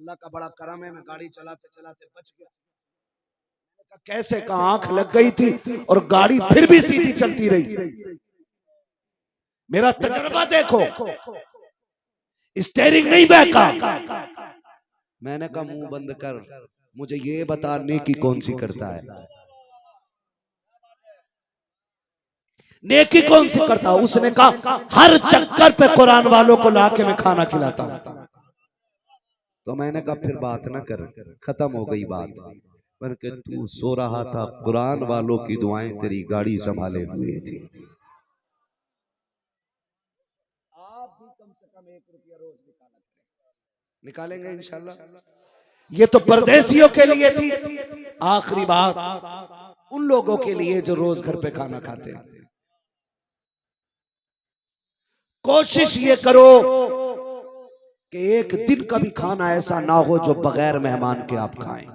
अल्लाह का बड़ा करम है, मैं गाड़ी चलाते चलाते बच गया। कैसे? का आंख लग गई थी और गाड़ी फिर भी सीधी चलती रही। मेरा तजर्बा देखो, स्टीयरिंग नहीं बहका। मैंने कहा मुंह बंद कर, मुझे ये बता नेकी कौन सी करता है, नेकी कौन सी करता? उसने कहा हर चक्कर पे कुरान वालों को लाके मैं खाना खिलाता हूं। तो मैंने कहा फिर बात ना कर, खत्म हो गई बात। पर कि तू सो रहा था, कुरान वालों की दुआएं तेरी गाड़ी संभाले हुए थी। आप भी कम से कम 1 रुपया रोज निकालेंगे इंशाल्लाह। ये तो परदेशियों के लिए थी। आखिरी बात उन लोगों के लिए जो रोज घर पे खाना खाते हैं। कोशिश ये करो कि एक दिन का भी खाना ऐसा ना हो जो बगैर मेहमान के आप खाएं।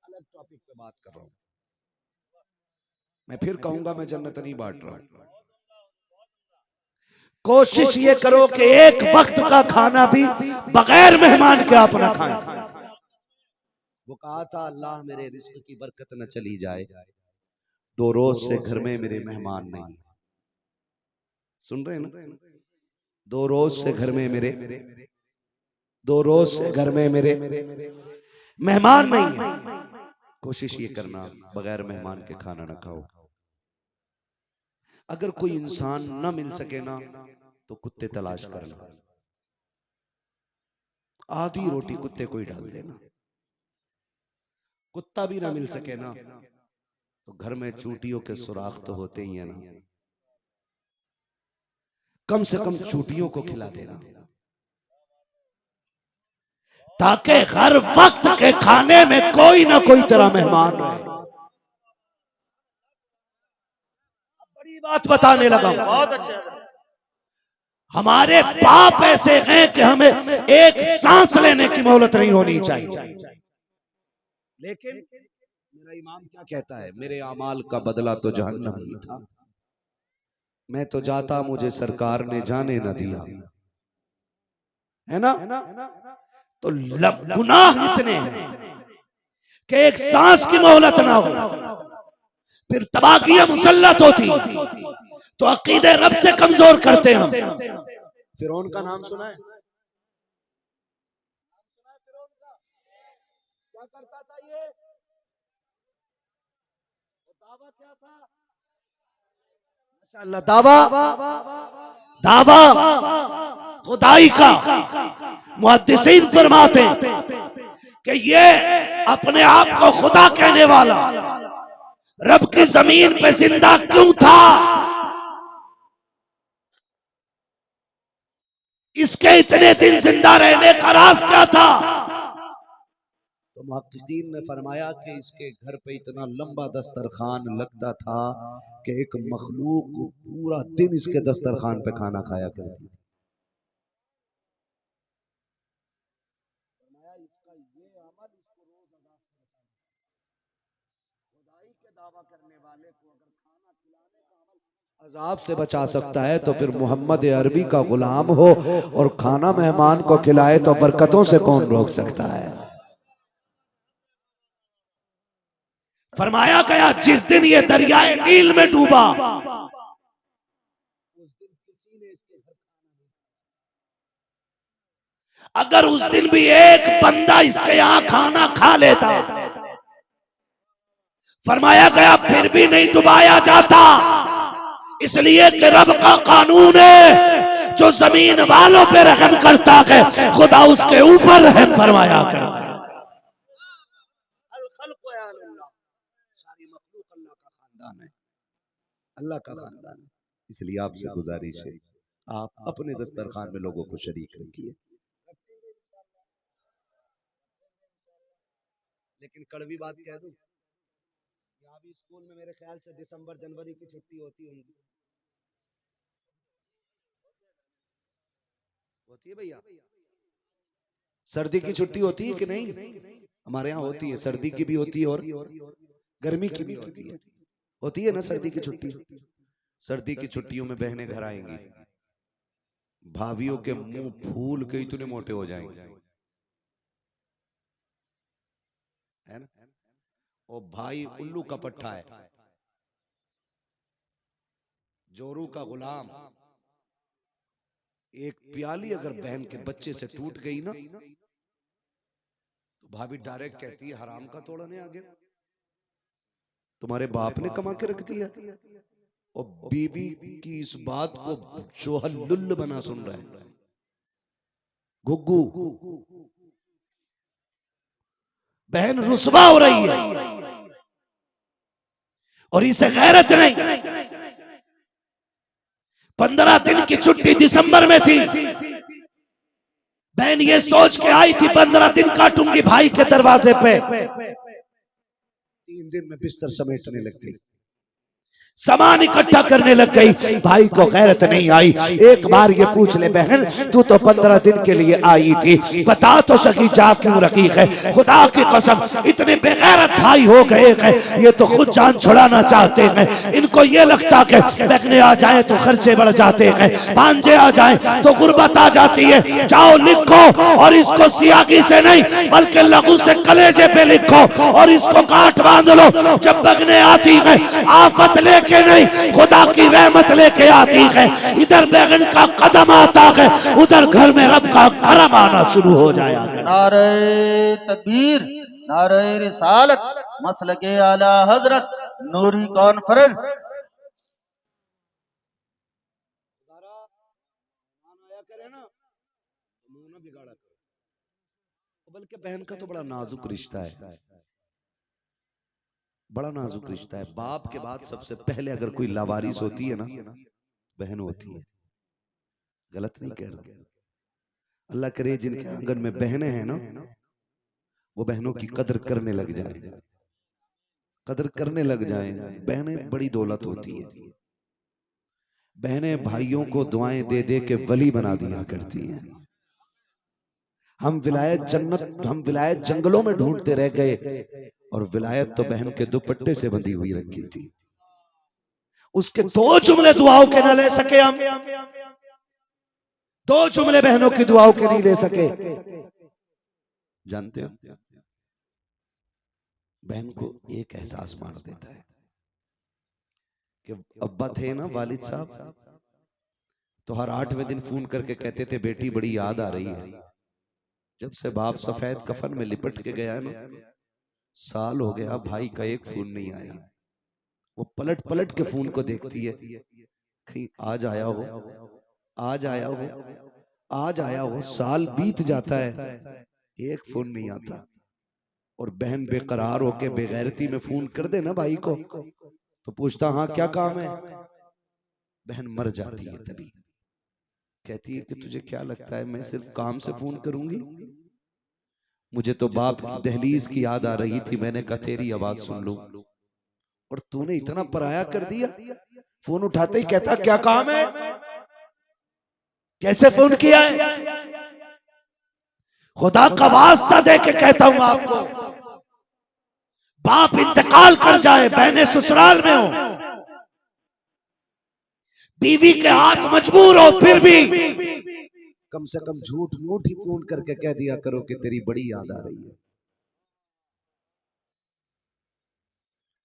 अलग टॉपिक पे बात कर रहा हूं मैं, फिर कहूंगा मैं जन्नत नहीं बांट रहा हूं। कोशिश ये करो कि एक वक्त का खाना भी बगैर मेहमान के आप ना खाएं। वो कहा था अल्लाह मेरे रिस्क की बरकत न चली जाए, 2 रोज से घर में मेरे मेहमान नहीं। सुन रहे हैं ना? 2 रोज से घर में मेरे 2 रोज से घर में मेरे मेहमान नहीं है। कोशिश ये करना बगैर मेहमान के खाना ना खाओ। अगर कोई इंसान न मिल सके ना तो कुत्ते तलाश करना, आधी रोटी कुत्ते को ही डाल देना। कुत्ता भी ना मिल सके ना तो घर में चूटियों के सुराख तो होते ही है ना, कम से कम चूटियों को खिला देना, ताकि हर वक्त के खाने में कोई ना कोई तेरा मेहमान रहे। बड़ी बात बताने लगा। बहुत अच्छे हजरत। हमारे बाप ऐसे हैं कि हमें एक सांस लेने की मोहलत नहीं होनी चाहिए। लेकिन मेरा इमाम क्या कहता है, मेरे अमाल का बदला तो जहन्नम ही था। मैं तो जाता मुझे सरकार ने जाने न दिया, है ना? तो गुनाह इतने हैं कि एक सांस की मोहलत ना हो, फिर तबाकियां मुसल्लत होती, तो अकीदे रब से कमजोर करते हम। फिरौन का नाम सुना है? क्या करता था ये? दावा क्या था? माशाअल्लाह, दावा खुदाई का। मुहद्दिसीन फरमाते कि ये अपने आप को खुदा कहने वाला रब की जमीन पे जिंदा क्यों था? इसके इतने दिन जिंदा रहने का राज क्या था? तो मुहक्किकीन ने फरमाया कि इसके घर पे इतना लंबा दस्तरखान लगता था कि एक मखलूक पूरा दिन इसके दस्तरखान पे खाना खाया करती थी। फरमाया इसका ये अमल इसको रोज खुदाई के दावा करने वाले को अगर खाना खिलाने का अमल अजाब से बचा सकता है तो फिर मोहम्मद अरबी का गुलाम हो और खाना मेहमान को खिलाए तो बरकतों से कौन रोक सकता है? फरमाया गया जिस दिन ये दरियाए नील में डूबा उस दिन किसी ने इसके घर खाना नहीं खाया। अगर उस दिन भी एक बंदा इसके यहां खाना खा लेता, फरमाया गया फिर भी नहीं डुबाया जाता, इसलिए कि रब का कानून है जो जमीन वालों पे रहम करता है खुदा उसके ऊपर रहम फरमाया करता है। सारी मखलूक अल्लाह का खानदान है, अल्लाह का खानदान है। इसलिए आपसे गुजारिश है आप अपने दस्तरखान में लोगों को शरीक रखिए। लेकिन कड़वी बात कह दूं, यहाँ भी स्कूल में मेरे ख्याल से दिसंबर जनवरी की छुट्टी होती होगी, होती है भैया? सर्दी की छुट्टी होती है कि नहीं? हमारे यहाँ होती है, सर्दी की भी होती है और गर्मी की भी होती है ना सर्दी की छुट्टी। सर्दी की छुट्टियों में बहनें घर आएंगी, भाभियों के मुंह फूल के इतने मोटे हो जाएंगे, है ना? और भाई उल्लू का पट्टा है, जोरू का गुलाम। एक प्याली अगर बहन के बच्चे से टूट गई ना तो भाभी डायरेक्ट कहती है हराम का तोड़ने आ गया, तुम्हारे बाप ने कमा के रख दिया। और बीवी की इस बात को शोहर लुल्ल बना सुन रहा है। गुग्गू बहन रुसवा हो रही है और इसे गैरत नहीं। 15 दिन की छुट्टी दिसंबर में थी। बहन ये सोच के आई थी 15 दिन काटूंगी भाई के दरवाजे पे। 3 दिन में बिस्तर समेटने लग गई, सामान इकट्ठा करने लग गई। भाई को गैरत नहीं आई। एक बार ये पूछ ले बहन, तू तो 15 दिन के लिए आई थी, बता तो सकी जा क्यों रकीक है। खुदा की कसम इतने बेगैरत भाई हो गए हैं, ये तो खुद जान छुड़ाना चाहते हैं। इनको ये लगता कि बहने आ जाए तो खर्चे बढ़ जाते हैं, भांजे आ जाए तो गुर्बत आ जाती है। जाओ लिखो और इसको सियागी से नहीं बल्कि लघु से कलेजे पे लिखो और इसको गांठ बांध लो। जब बगने आती है आफत लेके नहीं खुदा की रहमत लेके आती है। इधर बैगन का कदम आता है, उधर घर में रब का करम आना शुरू हो जाएगा। नारे तकबीर, नारे रिसालत, मसलके आला हजरत, नूरी कॉन्फ्रेंस। बल्कि बहन का तो बड़ा नाजुक रिश्ता है, बड़ा नाजुक रिश्ता है। बाप के बाद सबसे पहले अगर कोई लावारिस होती है ना, बहन होती है। गलत नहीं कह रहा। अल्लाह करे जिनके आंगन में बहनें हैं ना, वो बहनों की कदर करने लग जाए, कदर करने लग जाए। बहनें बड़ी दौलत होती है। बहनें भाइयों को दुआएं दे दे के वली बना दिया करती हैं। हम विलायत जन्नत, हम विलायत जंगलों में ढूंढते रह गए और विलायत तो बहन के दुपट्टे से बंधी हुई रखी थी। उसके 2 जुमले दुआओं के ना ले सके हम, 2 जुमले बहनों की दुआओं के नहीं ले सके। जानते हैं बहन को एक एहसास मार देता है कि अब्बा थे ना वालिद साहब, तो हर 8वें दिन फोन करके कहते थे बेटी बड़ी याद आ रही है। जब से बाप सफेद कफन में लिपट के गया ना, साल हो गया भाई का एक फोन नहीं आया। वो पलट पलट के फोन को देखती है, कहीं आज आया हो, आज आया हो, आज आया हो। साल बीत जाता है, एक फोन नहीं आता। और बहन बेकरार होके बेगैरती में फोन कर दे ना भाई को, तो पूछता हाँ क्या काम है। बहन मर जाती है तभी। कहती है कि तुझे क्या लगता है मैं सिर्फ काम से फोन करूंगी? मुझे तो बाप की दहलीज की याद आ रही थी, मैंने कहा तेरी आवाज सुन लूं, और तूने इतना पराया कर दिया। फोन उठाते ही कहता क्या काम है, कैसे फोन किया है? खुदा का वास्ता दे के कहता हूं आपको, बाप इंतकाल कर जाए, बहनें ससुराल में हो, बीवी के हाथ मजबूर हो, फिर भी कम से कम झूठ मूठ ही फोन करके कह दिया करो कि तेरी बड़ी याद आ रही है।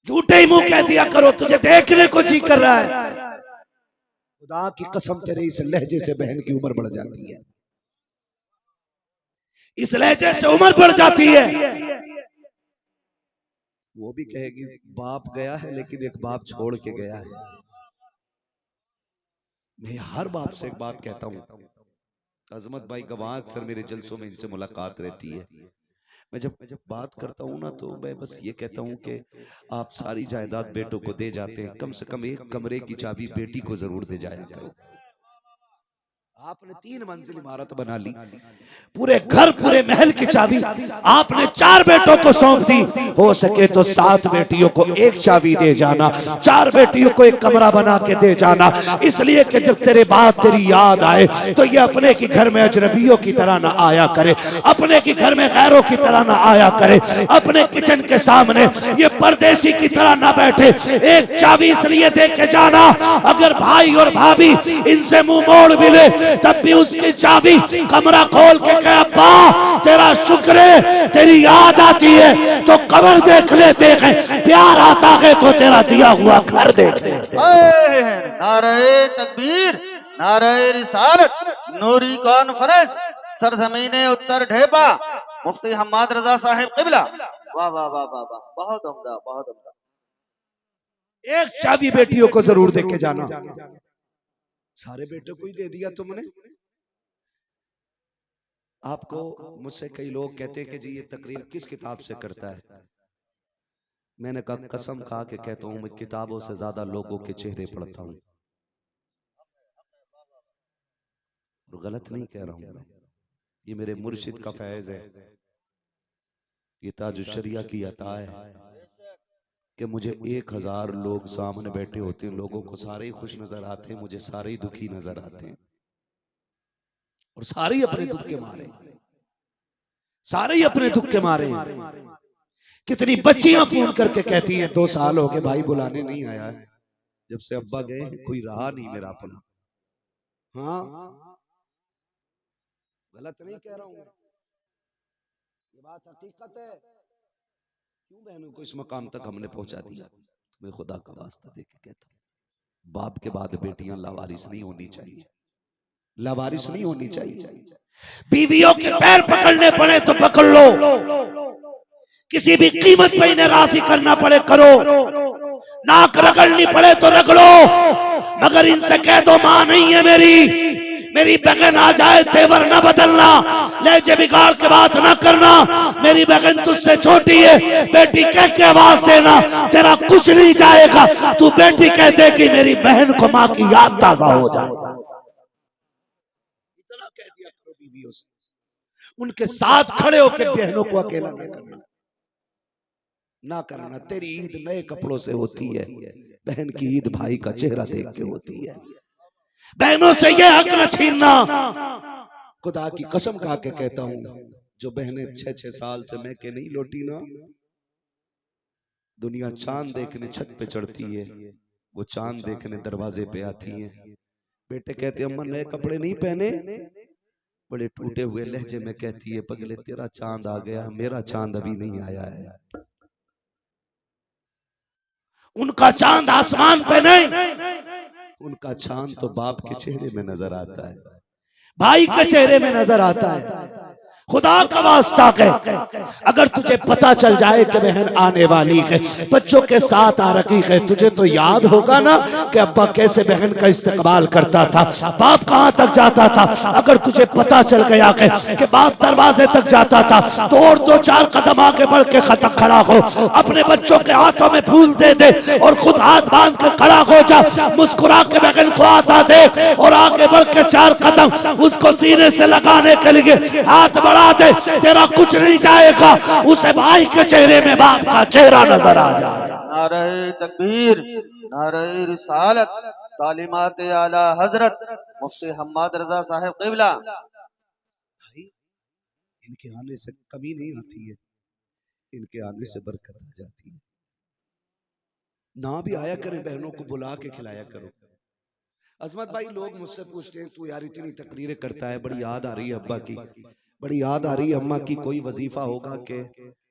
झूठे ही मुंह कह दिया करो तुझे देखने को जी कर रहा है। खुदा की कसम तेरे इस लहजे से बहन की उम्र बढ़ जाती है, इस लहजे से उम्र बढ़ जाती है। वो भी कहेगी बाप गया है लेकिन एक बाप छोड़ के गया है। मैं हर बाप से एक बात कहता हूं, अजमत भाई गवाह अक्सर मेरे जलसों में इनसे मुलाकात रहती है। मैं जब बात करता हूं ना, तो मैं बस ये कहता हूं कि आप सारी जायदाद बेटों को दे जाते हैं, कम से कम एक कमरे की चाबी बेटी को जरूर दे जाया करो। आपने 3 मंजिल इमारत बना ली, पूरे घर पूरे महल की चाबी आपने 4 बेटों को सौंप दी। हो सके तो 7 बेटियों को एक चाबी दे जाना, 4 बेटियों को एक कमरा बना के दे जाना, इसलिए कि जब तेरे बाद तेरी याद आए तो ये अपने के घर में अजनबियों की तरह ना आया करे, अपने के घर में गैरों की तरह ना आया करे, अपने किचन के सामने ये परदेसी की तरह ना बैठे। एक चाबी इसलिए दे के जाना, अगर भाई और भाभी इनसे मुंह मोड़ भी ले तब भी उसकी चाबी कमरा खोल के कहे अब्बा तेरा शुक्र है, तेरी याद आती है तो कब्र देख लेते हैं, प्यार आता है तो तेरा दिया हुआ घर देख लेते हैं। नारे तकबीर, नारे रिसालत, नूरी कॉन्फ्रेंस, सरजमीने उत्तर ढेपा, मुफ्ती हम्माद रजा साहिब किबला। वाह वाह वाह वाह वाह, बहुत उम्दा, बहुत उम्दा। एक चाबी बेटियों को जरूर दे के जाना। सारे बेटों को ही दे दिया तुमने। आपको मुझसे कई लोग कहते हैं कि जी ये तकरीर किस किताब से करता है। मैंने कहा कसम खा के कहता हूं, मैं किताबों से ज्यादा लोगों के चेहरे पढ़ता हूं। और गलत नहीं कह रहा हूं मैं, ये मेरे मुर्शिद का फैज है, ये ताजुश्शरिया की अता है कि मुझे 1000 लोग सामने बैठे होते हैं, लोगों को सारे ही खुश नजर आते हैं, मुझे सारे ही दुखी नजर आते हैं, और सारे ही अपने दुख के मारे, सारे ही अपने दुख के मारे। कितनी बच्चियां फोन करके कहती हैं 2 साल हो गए भाई बुलाने नहीं आया है, जब से अब्बा गए कोई रहा नहीं मेरा अपना। हाँ, गलत नहीं कह रहा हूं, ये बात हकीकत है। क्यों बहनों को इस मकाम तक हमने पहुंचा दिया? मैं खुदा का वास्ता दे के कहता हूं, बाप के बाद बेटियां लावारिस नहीं होनी चाहिए, लावारिस नहीं होनी चाहिए। बीवियों के पैर पकड़ने पड़े तो पकड़ लो, किसी भी कीमत पे इन्हें राजी करना पड़े करो, नाक रगड़नी पड़े तो रगड़ो, मगर इनसे कह दो मां नहीं है मेरी बहन आ जाए तेवर न बदलना, लहजे बिगाड़ के बात ना करना, मेरी बहन तुझसे छोटी है, बेटी कह के आवाज देना, तेरा कुछ नहीं जाएगा, तू बेटी कह दे कि मेरी बहन को मां की याद ताजा हो जाए। इतना कह दिया करो बीवियों से, उनके साथ खड़े होकर बहनों को अकेला न करना, ना करना। तेरी ईद नए कपड़ों से होती है, बहन की ईद भाई का चेहरा देख के होती है। बहनों से ये हक न छीनना। खुदा की कसम खा के कहता हूं, जो बहनें 6-6 साल से मैं के नहीं लौटी ना, दुनिया चांद देखने छत पे चढ़ती है, वो चांद देखने दरवाजे पे आती है। बेटे कहते अम्मा नए कपड़े नहीं पहने, बड़े टूटे हुए लहजे में कहती है पगले तेरा चांद आ गया, मेरा चांद अभी नहीं आया है। उनका चांद आसमान पे नहीं, उनका चांद तो बाप के चेहरे में नजर आता है, भाई के चेहरे में नजर आता है। खुदा का वास्ता है, अगर तुझे पता चल जाए कि बहन आने वाली है, बच्चों के साथ आ रखी है, तुझे तो याद होगा ना कि अब्बा कैसे बहन का इस्तेकबाल करता था, बाप कहां तक जाता था। अगर तुझे पता चल गया है कि बाप दरवाजे तक जाता था, तो और 2-4 कदम आगे बढ़ के खड़ा हो, अपने बच्चों के हाथों में फूल दे दे और खुद हाथ बांध के खड़ा हो जा, मुस्कुरा के बहन को आता दे और आगे बढ़ के 4 कदम उसको सीने से लगाने के लिए हाथ बढ़ा दे, तेरा कुछ नहीं जाएगा, उसे भाई के चेहरे में बाप का चेहरा नजर आ जाए। नारे तकबीर, नारे रिसालत, तालीमात आला हजरत मुफ्ती हम्माद रजा साहब क़िबला। भाई इनके आने से कमी नहीं आती है, इनके आने से बरकत आ जाती है। ना भी आया करें, बहनों को बुला के खिलाया करो। अजमत भाई लोग मुझसे पूछते हैं तू यार इतनी तकरीरें करता है, बड़ी याद आ रही है अब्बा की, बड़ी याद आ रही है अम्मा की, कोई वजीफा होगा कि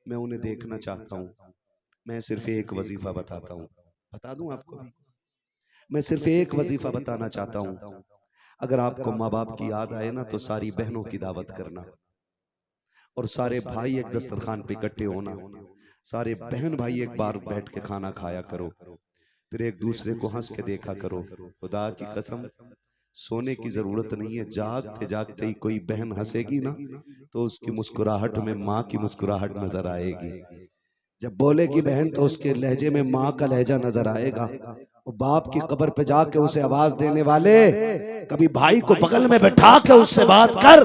मैं उन्हें देखना चाहता हूँ। मैं सिर्फ एक वजीफा बताता हूँ, बता दूं आपको भी, मैं सिर्फ एक वजीफा बताना चाहता हूँ। अगर आपको माँ बाप की याद आए ना तो सारी बहनों की दावत करना, और सारे भाई एक दस्तरखान पे इकट्ठे होना, सारे बहन भाई एक बार बैठ के खाना खाया करो, फिर एक दूसरे को हंस के देखा करो। खुदा की कसम सोने की जरूरत नहीं है, जागते जागते ही कोई बहन हंसेगी ना तो उसकी मुस्कुराहट में माँ की मुस्कुराहट नजर आएगी। जब बोलेगी बहन तो उसके लहजे में माँ का लहजा नजर आएगा। वो बाप की कब्र पे जाके उसे आवाज देने वाले, कभी भाई को बगल में बैठा के उससे बात कर,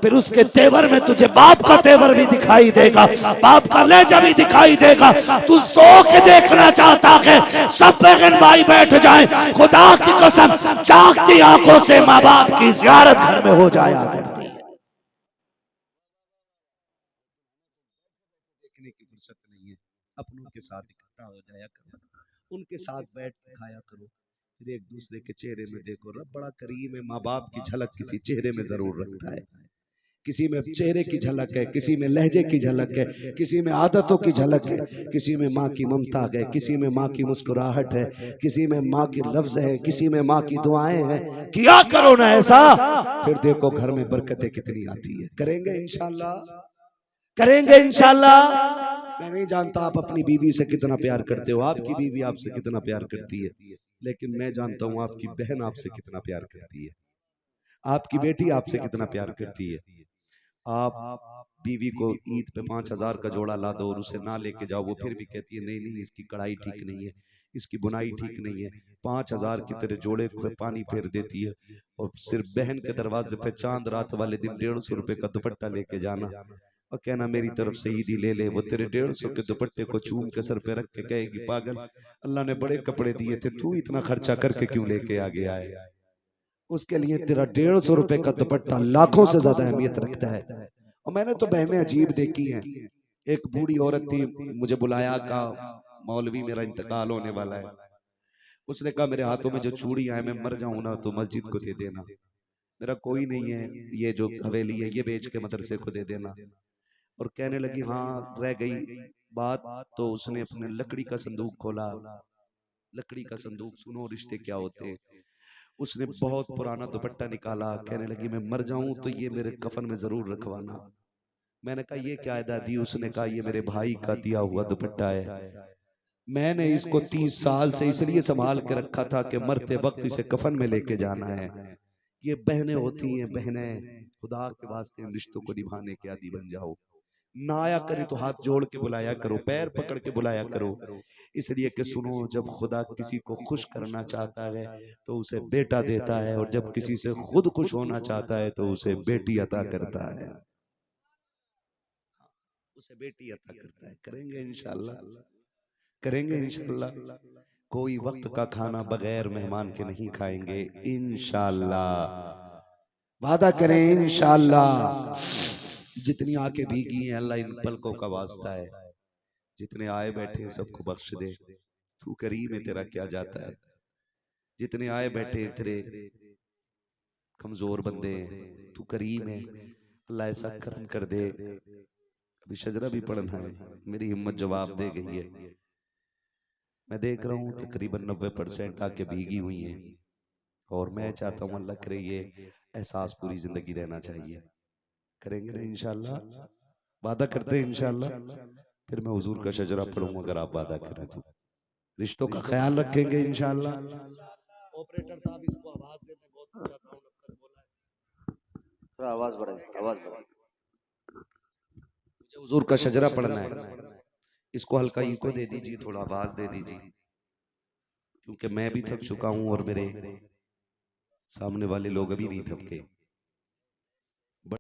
फिर उसके तेवर में तुझे बाप का तेवर भी दिखाई देगा, बाप का लहजा भी दिखाई देगा। तू सो के देखना चाहता है, सब बहन भाई बैठ जाए, खुदा की कसम जागती आंखों से माँ बाप की जियारत घर में हो जाया करती है। देखने की फुर्सत नहीं है, अपनों के साथ इकट्ठा हो जाया करो, उनके साथ बैठ के खाया करो, फिर एक दूसरे के चेहरे में देखो। रब बड़ा करीम है, माँ बाप की झलक किसी चेहरे में जरूर रखता है, किसी में चेहरे की झलक है, किसी में लहजे की झलक है, किसी में आदतों की झलक है, किसी में माँ की ममता है, किसी में माँ की मुस्कुराहट है, किसी में माँ के लफ्ज है, किसी में माँ की दुआएं हैं। किया करो ना ऐसा, फिर देखो घर में बरकतें कितनी आती है। करेंगे इंशाल्लाह, करेंगे इंशाल्लाह। मैं नहीं जानता आप अपनी बीवी से कितना प्यार करते हो, आपकी बीवी आपसे कितना प्यार करती है, लेकिन मैं जानता हूं आपकी बहन आपसे कितना प्यार करती है, आपकी बेटी आपसे कितना प्यार करती है, आप बीवी को ईद पे 5,000 का जोड़ा ला दो और उसे ना लेके जाओ, वो फिर भी कहती है नहीं नहीं इसकी कढ़ाई ठीक नहीं है, इसकी बुनाई ठीक नहीं है, 5,000 की तेरे जोड़े को पानी फेर देती है। और सिर्फ बहन के दरवाजे पे चांद रात वाले दिन 150 रुपए का दुपट्टा लेके जाना और कहना मेरी तरफ से ईदी ले ले। वो तेरे 150 के दुपट्टे को चूम के सर पे रख के कहेगी पागल, अल्लाह ने बड़े कपड़े दिए थे, तू इतना खर्चा करके क्यों लेके आ गया है। उसके लिए तेरा 150 रुपए का दुपट्टा लाखों से ज्यादा अहमियत रखता है। और मैंने तो बहनें अजीब देखी हैं। एक बूढ़ी औरत थी, मुझे बुलाया, कहा मौलवी मेरा इंतकाल होने वाला है। उसने कहा मेरे हाथों में जो चूड़ियां हैं मैं मर जाऊं ना तो मस्जिद को दे देना, मेरा कोई नहीं है, ये जो हवेली है ये बेच के मदरसे को दे देना। और कहने लगी हाँ रह गई बात, तो उसने अपने लकड़ी का संदूक खोला। लकड़ी का संदूक, सुनो रिश्ते क्या होते हैं। उसने बहुत पुराना दुपट्टा निकाला, कहने लगी मैं मर जाऊं तो ये मेरे कफन में जरूर रखवाना। मैंने कहा ये क्या है दादी। उसने कहा ये मेरे भाई का दिया हुआ दुपट्टा है, मैंने इसको 30 साल से इसलिए संभाल के रखा था कि मरते वक्त इसे कफन में लेके जाना है। ये बहनें होती हैं, बहनें खुदा के वास्ते इन रिश्तों को निभाने के आदी बन जाओ। ना आया करे तो हाथ जोड़ के बुलाया करो, पैर पकड़ के बुलाया करो। इसलिए कि सुनो, जब खुदा किसी को खुश करना चाहता है तो उसे बेटा देता है, और जब किसी से खुद खुश होना चाहता है तो उसे बेटी अता करता है। उसे बेटी अता करता है। करेंगे इंशाल्लाह, करेंगे इंशाल्लाह। कोई वक्त का खाना बगैर मेहमान के नहीं खाएंगे इंशाल्लाह। वादा करें इंशाल्लाह। जितनी आंखें भीगी हैं अल्लाह इन पलकों का वास्ता है, जितने आए बैठे हैं सबको बख्श दे, तू करीम है तेरा क्या जाता है। जितने आए बैठे हैं तेरे कमजोर बंदे हैं, तू करीम है, अल्लाह ऐसा करम कर दे। अभी शजरा भी पढ़ना है, मेरी हिम्मत जवाब दे गई है। मैं देख रहा हूँ तकरीबन 90% आके भीगी हुई हैं, और मैं चाहता हूँ अल्लाह करे ये एहसास पूरी जिंदगी रहना चाहिए। करेंगे ना इंशाल्लाह, वादा करते हैं इंशाल्लाह। फिर मैं हुजूर का शजरा पढ़ूंगा अगर आप वादा करें तो। रिश्तों का ख्याल रखेंगे इंशाल्लाह। ऑपरेटर साहब इसको आवाज देते, बहुत अच्छा साउंड अब तक बोला है, थोड़ा आवाज बढ़ाइए, आवाज बढ़ाइए। मुझे हुजूर का शजरा पढ़ना है। इसको हल्का इको दे दीजिए, थोड़ा आवाज दे दीजिए, क्योंकि मैं भी थक चुका हूं और मेरे सामने वाले लोग अभी नहीं थके।